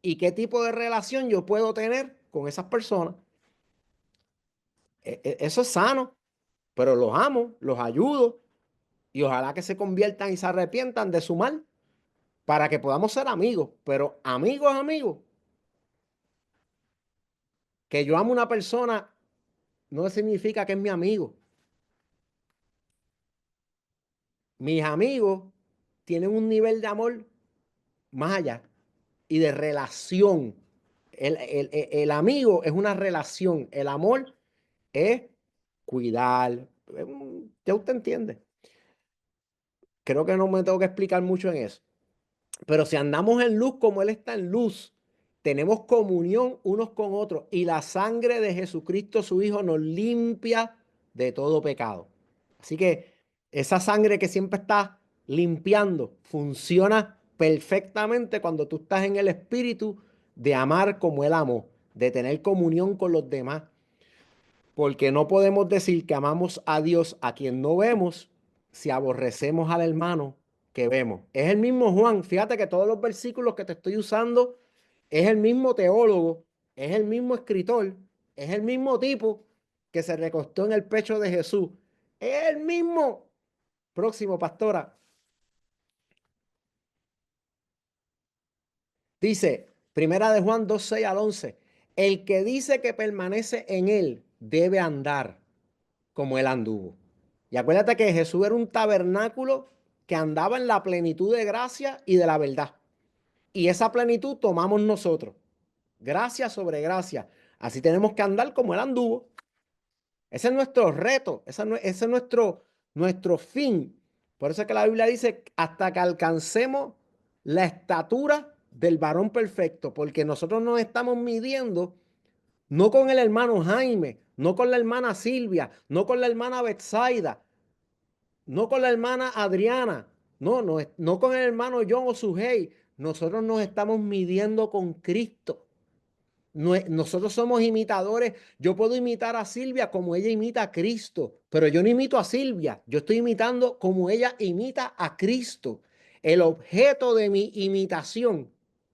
y qué tipo de relación yo puedo tener con esas personas. Eso es sano, pero los amo, los ayudo y ojalá que se conviertan y se arrepientan de su mal para que podamos ser amigos. Pero amigos, amigos, que yo amo a una persona no significa que es mi amigo. Mis amigos tienen un nivel de amor más allá y de relación. El amigo es una relación. El amor es cuidar. Ya usted entiende. Creo que no me tengo que explicar mucho en eso. Pero si andamos en luz como Él está en luz, tenemos comunión unos con otros y la sangre de Jesucristo, su Hijo, nos limpia de todo pecado. Así que esa sangre que siempre está limpiando funciona perfectamente cuando tú estás en el espíritu de amar como Él amó, de tener comunión con los demás. Porque no podemos decir que amamos a Dios a quien no vemos si aborrecemos al hermano que vemos. Es el mismo Juan. Fíjate que todos los versículos que te estoy usando es el mismo teólogo, es el mismo escritor, es el mismo tipo que se recostó en el pecho de Jesús. Es el mismo. Próximo, pastora. Dice, Primera de Juan 2, 6 al 11. El que dice que permanece en él debe andar como él anduvo. Y acuérdate que Jesús era un tabernáculo que andaba en la plenitud de gracia y de la verdad. Y esa plenitud tomamos nosotros. Gracia sobre gracia. Así tenemos que andar como él anduvo. Ese es nuestro reto. Ese es nuestro fin. Por eso es que la Biblia dice hasta que alcancemos la estatura del varón perfecto. Porque nosotros nos estamos midiendo no con el hermano Jaime, no con la hermana Silvia, no con la hermana Betsaida, no con la hermana Adriana, no con el hermano John o Sujei. Nosotros nos estamos midiendo con Cristo. Nosotros somos imitadores. Yo puedo imitar a Silvia como ella imita a Cristo, pero yo no imito a Silvia. Yo estoy imitando como ella imita a Cristo. El objeto de mi imitación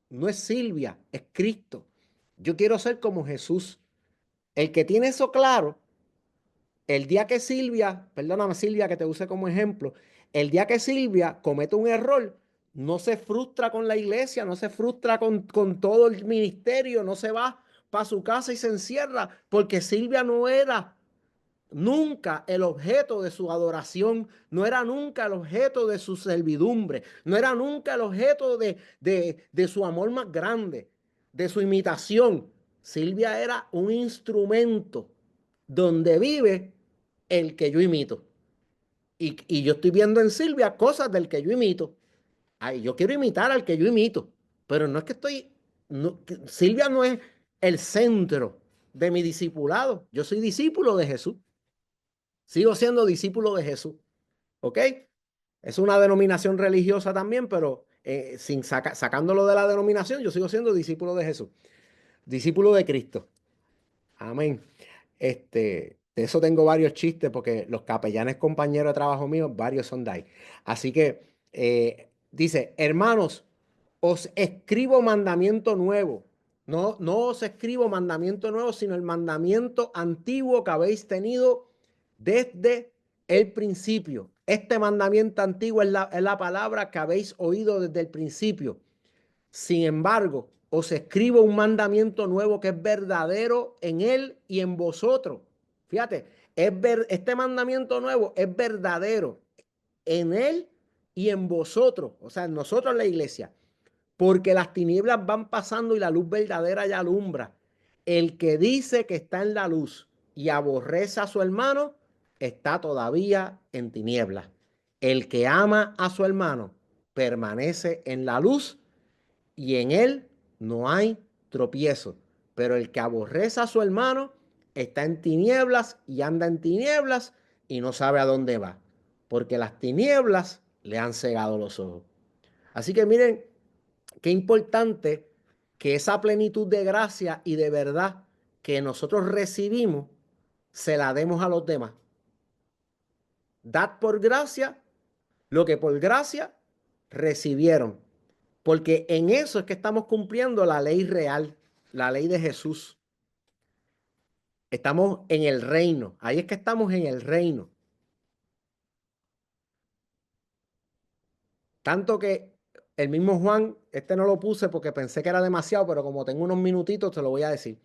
no es Silvia, es Cristo. Yo quiero ser como Jesús. El que tiene eso claro, el día que Silvia, perdóname Silvia que te use como ejemplo, el día que Silvia comete un error, no se frustra con la iglesia, no se frustra con todo el ministerio, no se va para su casa y se encierra, porque Silvia no era nunca el objeto de su adoración, no era nunca el objeto de su servidumbre, no era nunca el objeto de su amor más grande, de su imitación. Silvia era un instrumento donde vive el que yo imito. Y yo estoy viendo en Silvia cosas del que yo imito. Ay, yo quiero imitar al que yo imito, pero no es que Silvia no es el centro de mi discipulado. Yo soy discípulo de Jesús. Sigo siendo discípulo de Jesús. ¿Ok? Es una denominación religiosa también, pero sacándolo de la denominación, yo sigo siendo discípulo de Jesús, discípulo de Cristo. Amén. De eso tengo varios chistes porque los capellanes compañeros de trabajo míos, varios son de ahí. Así que dice, hermanos, os escribo mandamiento nuevo. No, no os escribo mandamiento nuevo, sino el mandamiento antiguo que habéis tenido desde el principio. Este mandamiento antiguo es la palabra que habéis oído desde el principio. Sin embargo, os escribo un mandamiento nuevo que es verdadero en él y en vosotros. Fíjate, este mandamiento nuevo es verdadero en él y en vosotros, o sea, en nosotros la iglesia, porque las tinieblas van pasando y la luz verdadera ya alumbra. El que dice que está en la luz y aborrece a su hermano, está todavía en tinieblas. El que ama a su hermano permanece en la luz y en él no hay tropiezo. Pero el que aborrece a su hermano está en tinieblas y anda en tinieblas y no sabe a dónde va, porque las tinieblas le han cegado los ojos. Así que miren qué importante que esa plenitud de gracia y de verdad que nosotros recibimos se la demos a los demás. Dad por gracia lo que por gracia recibieron. Porque en eso es que estamos cumpliendo la ley real, la ley de Jesús. Estamos en el reino. Ahí es que estamos en el reino. Tanto que el mismo Juan, no lo puse porque pensé que era demasiado, pero como tengo unos minutitos, te lo voy a decir.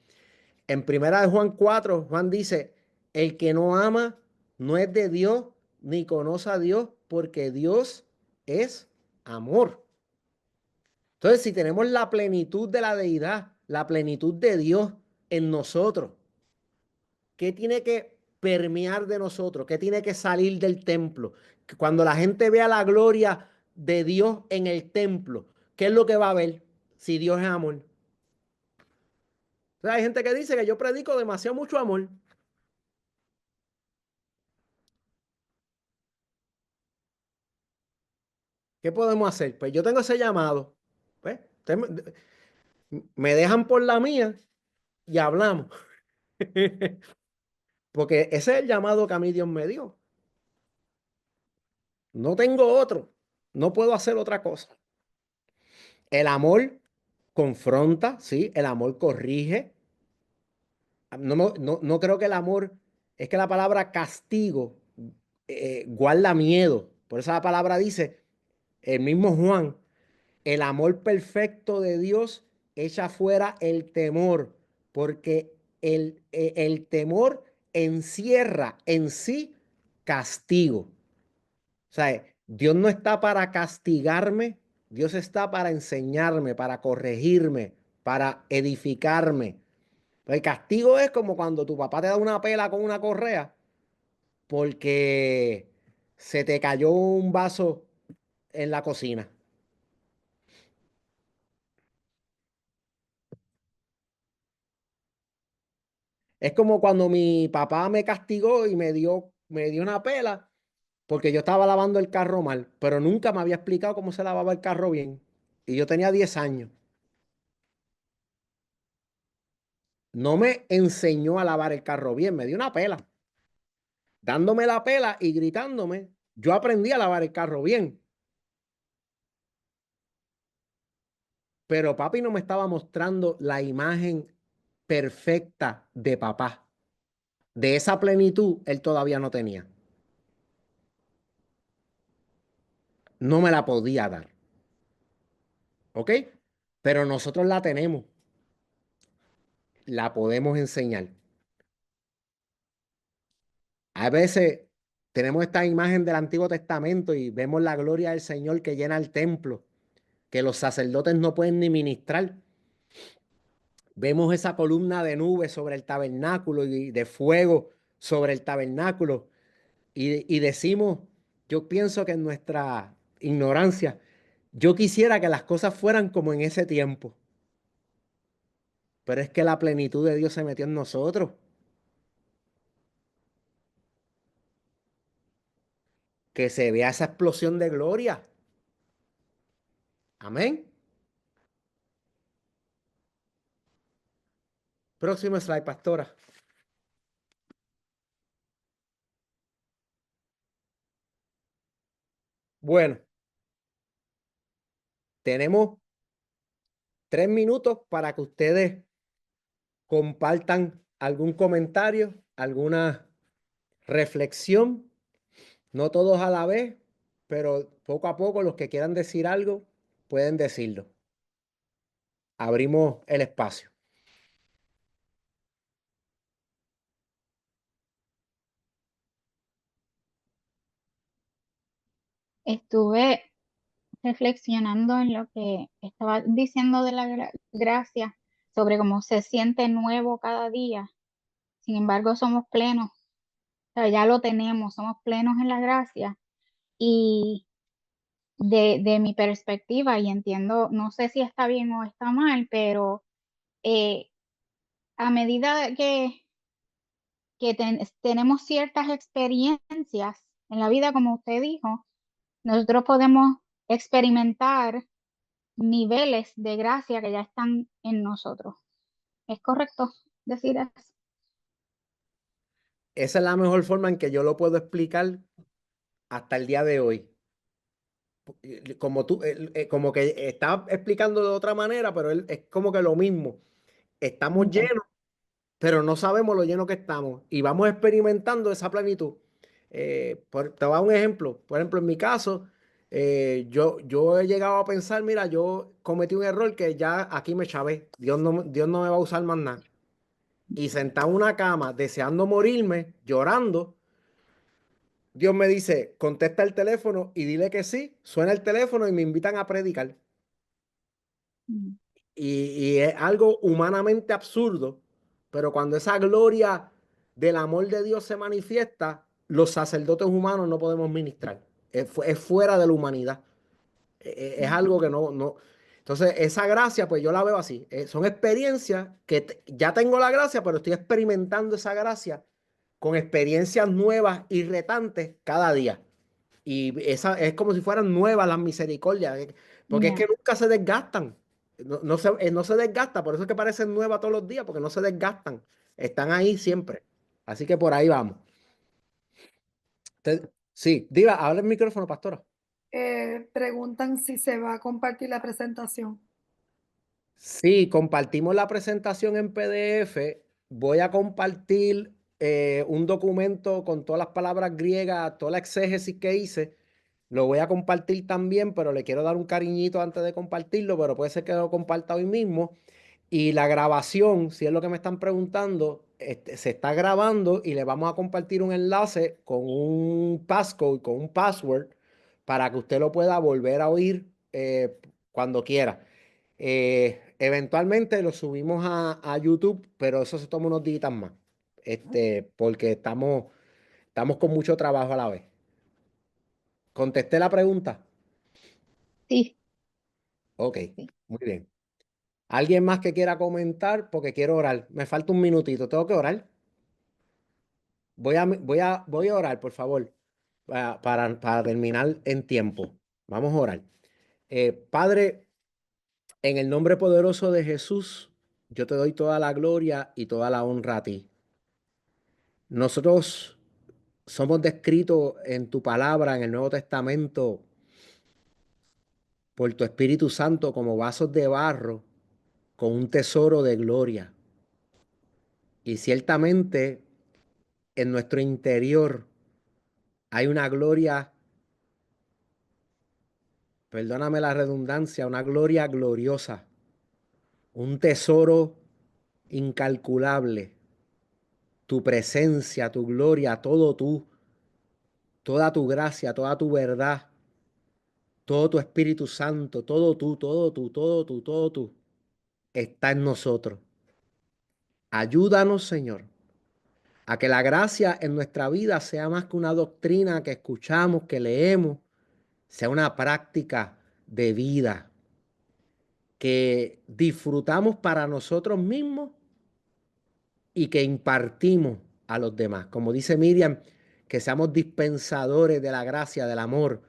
En primera de Juan 4, Juan dice, el que no ama no es de Dios ni conoce a Dios, porque Dios es amor. Entonces, si tenemos la plenitud de la deidad, la plenitud de Dios en nosotros, ¿qué tiene que permear de nosotros? ¿Qué tiene que salir del templo? Cuando la gente vea la gloria de Dios en el templo, ¿qué es lo que va a ver si Dios es amor? Entonces, hay gente que dice que yo predico demasiado mucho amor. ¿Qué podemos hacer? Pues yo tengo ese llamado. Pues, me dejan por la mía y hablamos. Porque ese es el llamado que a mí Dios me dio. No tengo otro. No puedo hacer otra cosa. El amor confronta, ¿sí? El amor corrige. No creo que el amor, es que la palabra castigo guarda miedo. Por eso la palabra dice, el mismo Juan, el amor perfecto de Dios echa fuera el temor, porque el temor encierra en sí castigo. O sea, Dios no está para castigarme, Dios está para enseñarme, para corregirme, para edificarme. El castigo es como cuando tu papá te da una pela con una correa porque se te cayó un vaso en la cocina. Es como cuando mi papá me castigó y me dio una pela porque yo estaba lavando el carro mal, pero nunca me había explicado cómo se lavaba el carro bien. Y yo tenía 10 años. No me enseñó a lavar el carro bien, me dio una pela. Dándome la pela y gritándome, yo aprendí a lavar el carro bien. Pero papi no me estaba mostrando la imagen perfecta de papá. De esa plenitud él todavía no tenía. No me la podía dar. ¿Ok? Pero nosotros la tenemos. La podemos enseñar. A veces tenemos esta imagen del Antiguo Testamento y vemos la gloria del Señor que llena el templo, que los sacerdotes no pueden ni ministrar. Vemos esa columna de nubes sobre el tabernáculo y de fuego sobre el tabernáculo y decimos, yo pienso que en nuestra ignorancia, yo quisiera que las cosas fueran como en ese tiempo, pero es que la plenitud de Dios se metió en nosotros. Que se vea esa explosión de gloria. Amén. Próximo slide, pastora. Bueno, tenemos 3 minutos para que ustedes compartan algún comentario, alguna reflexión. No todos a la vez, pero poco a poco los que quieran decir algo pueden decirlo. Abrimos el espacio. Estuve reflexionando en lo que estaba diciendo de la gracia, sobre cómo se siente nuevo cada día. Sin embargo, somos plenos, o sea, ya lo tenemos, somos plenos en la gracia. Y de mi perspectiva, y entiendo, no sé si está bien o está mal, pero eh, a medida que tenemos ciertas experiencias en la vida, como usted dijo, nosotros podemos experimentar niveles de gracia que ya están en nosotros. ¿Es correcto decir eso? Esa es la mejor forma en que yo lo puedo explicar hasta el día de hoy. Como tú, como que está explicando de otra manera, pero él es como que lo mismo. Estamos Ok. llenos, pero no sabemos lo llenos que estamos y vamos experimentando esa plenitud. Te voy a dar un ejemplo. Por ejemplo, en mi caso, yo he llegado a pensar, mira, yo cometí un error que ya aquí me chavé. Dios no me va a usar más nada. Y sentado en una cama, deseando morirme, llorando, Dios me dice, contesta el teléfono y dile que sí. Suena el teléfono y me invitan a predicar. Mm. Y es algo humanamente absurdo, pero cuando esa gloria del amor de Dios se manifiesta, los sacerdotes humanos no podemos ministrar. Es fuera de la humanidad. Es algo que no. Entonces, esa gracia, pues yo la veo así. Son experiencias que ya tengo la gracia, pero estoy experimentando esa gracia con experiencias nuevas y retantes cada día. Y esa es como si fueran nuevas las misericordias, porque es Ya. que nunca se desgastan. No se desgasta, por eso es que parecen nuevas todos los días, porque no se desgastan. Están ahí siempre. Así que por ahí vamos. Sí, diga, habla el micrófono, pastora. Preguntan si se va a compartir la presentación. Sí, compartimos la presentación en PDF. Voy a compartir un documento con todas las palabras griegas, toda la exégesis que hice. Lo voy a compartir también, pero le quiero dar un cariñito antes de compartirlo, pero puede ser que lo comparta hoy mismo. Y la grabación, si es lo que me están preguntando, se está grabando y le vamos a compartir un enlace con un passcode, con un password, para que usted lo pueda volver a oír cuando quiera. Eventualmente lo subimos a YouTube, pero eso se toma unos días más, porque estamos con mucho trabajo a la vez. ¿Contesté la pregunta? Sí, Ok, sí. muy bien. ¿Alguien más que quiera comentar? Porque quiero orar. Me falta un minutito. ¿Tengo que orar? Voy a orar, por favor, para terminar en tiempo. Vamos a orar. Padre, en el nombre poderoso de Jesús, yo te doy toda la gloria y toda la honra a ti. Nosotros somos descritos en tu palabra, en el Nuevo Testamento, por tu Espíritu Santo como vasos de barro con un tesoro de gloria. Y ciertamente en nuestro interior hay una gloria, perdóname la redundancia, una gloria gloriosa, un tesoro incalculable, tu presencia, tu gloria, todo tú, toda tu gracia, toda tu verdad, todo tu Espíritu Santo, todo tú, está en nosotros. Ayúdanos, Señor, a que la gracia en nuestra vida sea más que una doctrina que escuchamos, que leemos, sea una práctica de vida que disfrutamos para nosotros mismos y que impartimos a los demás. Como dice Miriam, que seamos dispensadores de la gracia, del amor,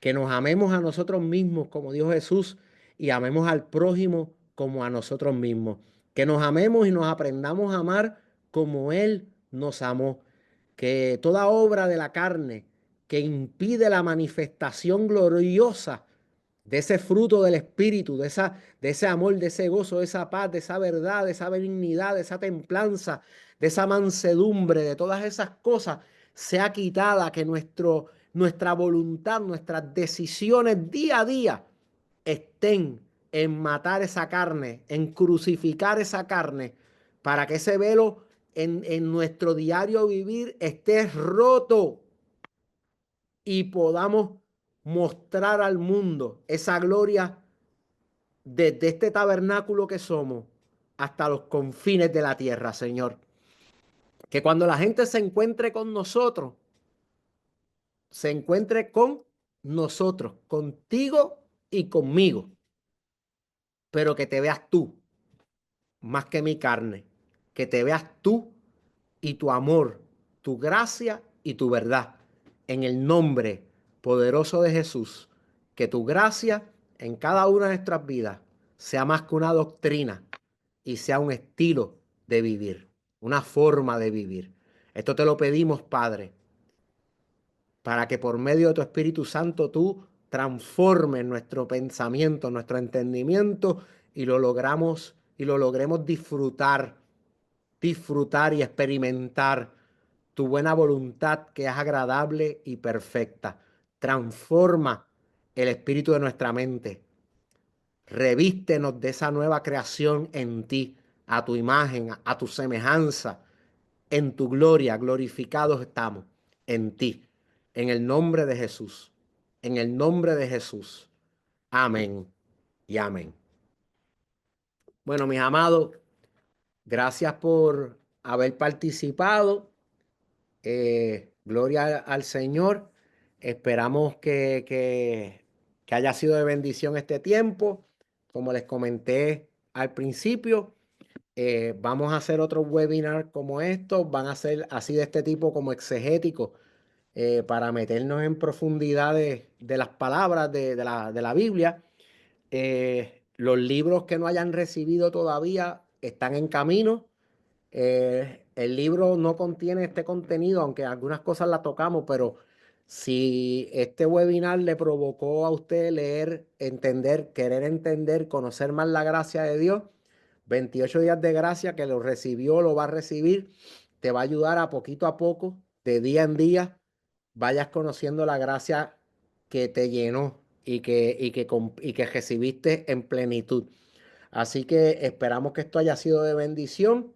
que nos amemos a nosotros mismos, como dijo Jesús, y amemos al prójimo como a nosotros mismos. Que nos amemos y nos aprendamos a amar como Él nos amó. Que toda obra de la carne que impide la manifestación gloriosa de ese fruto del Espíritu, de ese amor, de ese gozo, de esa paz, de esa verdad, de esa benignidad, de esa templanza, de esa mansedumbre, de todas esas cosas, sea quitada, que nuestra voluntad, nuestras decisiones día a día estén en matar esa carne, en crucificar esa carne, para que ese velo en nuestro diario vivir esté roto y podamos mostrar al mundo esa gloria desde este tabernáculo que somos hasta los confines de la tierra, Señor. Que cuando la gente se encuentre con nosotros, se encuentre con nosotros, contigo y conmigo, pero que te veas tú más que mi carne, que te veas tú y tu amor, tu gracia y tu verdad. En el nombre poderoso de Jesús, que tu gracia en cada una de nuestras vidas sea más que una doctrina y sea un estilo de vivir, una forma de vivir. Esto te lo pedimos, Padre, para que por medio de tu Espíritu Santo tú transformes nuestro pensamiento, nuestro entendimiento y lo logremos disfrutar y experimentar tu buena voluntad, que es agradable y perfecta. Transforma el espíritu de nuestra mente. Revístenos de esa nueva creación en ti, a tu imagen, a tu semejanza, en tu gloria. Glorificados estamos en ti, en el nombre de Jesús. En el nombre de Jesús. Amén y amén. Bueno, mis amados, gracias por haber participado. Gloria al Señor. Esperamos que haya sido de bendición este tiempo. Como les comenté al principio, vamos a hacer otros webinars como estos. Van a ser así de este tipo, como exegéticos, para meternos en profundidad de las palabras de la Biblia. Los libros que no hayan recibido todavía están en camino. El libro no contiene este contenido, aunque algunas cosas las tocamos, pero si este webinar le provocó a usted leer, entender, querer entender, conocer más la gracia de Dios, 28 días de gracia, que lo recibió, lo va a recibir, te va a ayudar a poco, de día en día, vayas conociendo la gracia que te llenó y que recibiste en plenitud. Así que esperamos que esto haya sido de bendición.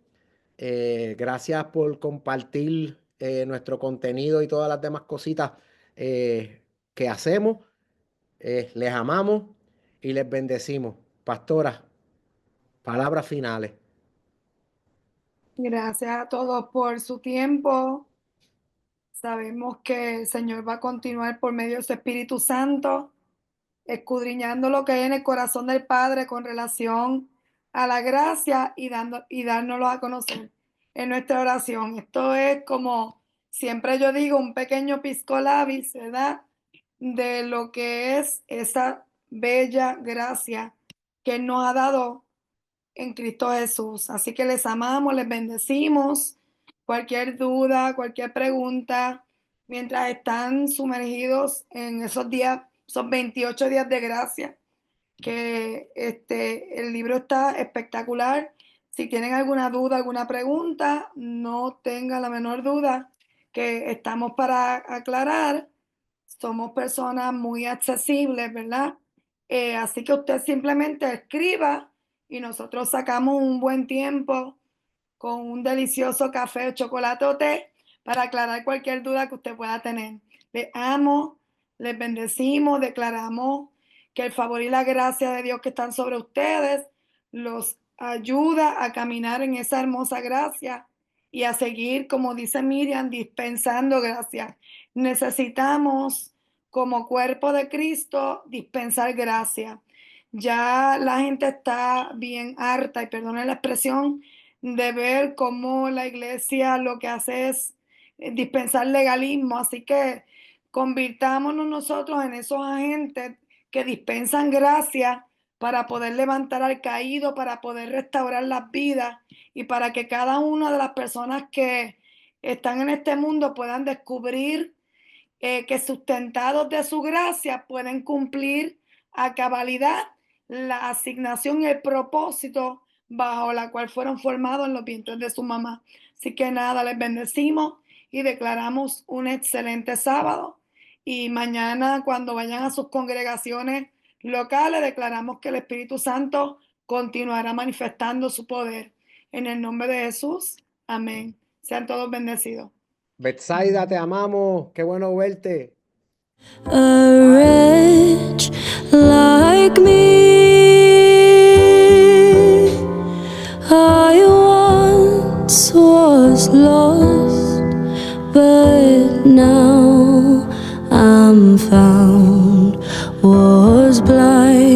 Gracias por compartir nuestro contenido y todas las demás cositas que hacemos. Les amamos y les bendecimos. Pastora, palabras finales. Gracias a todos por su tiempo. Sabemos que el Señor va a continuar por medio de su Espíritu Santo, escudriñando lo que hay en el corazón del Padre con relación a la gracia y dárnoslo a conocer en nuestra oración. Esto es, como siempre yo digo, un pequeño pisco labis, ¿verdad? De lo que es esa bella gracia que Él nos ha dado en Cristo Jesús. Así que les amamos, les bendecimos. Cualquier duda, cualquier pregunta, mientras están sumergidos en esos días, esos 28 días de gracia, que el libro está espectacular. Si tienen alguna duda, alguna pregunta, no tengan la menor duda que estamos para aclarar. Somos personas muy accesibles, ¿verdad? Así que usted simplemente escriba y nosotros sacamos un buen tiempo con un delicioso café o chocolate o té para aclarar cualquier duda que usted pueda tener. Les amo, les bendecimos, declaramos que el favor y la gracia de Dios que están sobre ustedes los ayuda a caminar en esa hermosa gracia y a seguir, como dice Miriam, dispensando gracia. Necesitamos, como cuerpo de Cristo, dispensar gracia. Ya la gente está bien harta, y perdone la expresión, de ver cómo la iglesia lo que hace es dispensar legalismo. Así que Convirtámonos nosotros en esos agentes que dispensan gracia para poder levantar al caído, para poder restaurar las vidas y para que cada una de las personas que están en este mundo puedan descubrir que sustentados de su gracia pueden cumplir a cabalidad la asignación y el propósito bajo la cual fueron formados en los vientres de su mamá. Así que nada, les bendecimos y declaramos un excelente sábado. Y mañana, cuando vayan a sus congregaciones locales, declaramos que el Espíritu Santo continuará manifestando su poder. En el nombre de Jesús, amén. Sean todos bendecidos. Betsaida, te amamos. Qué bueno verte. A wretch like me, I once was lost, but now I'm found, was blind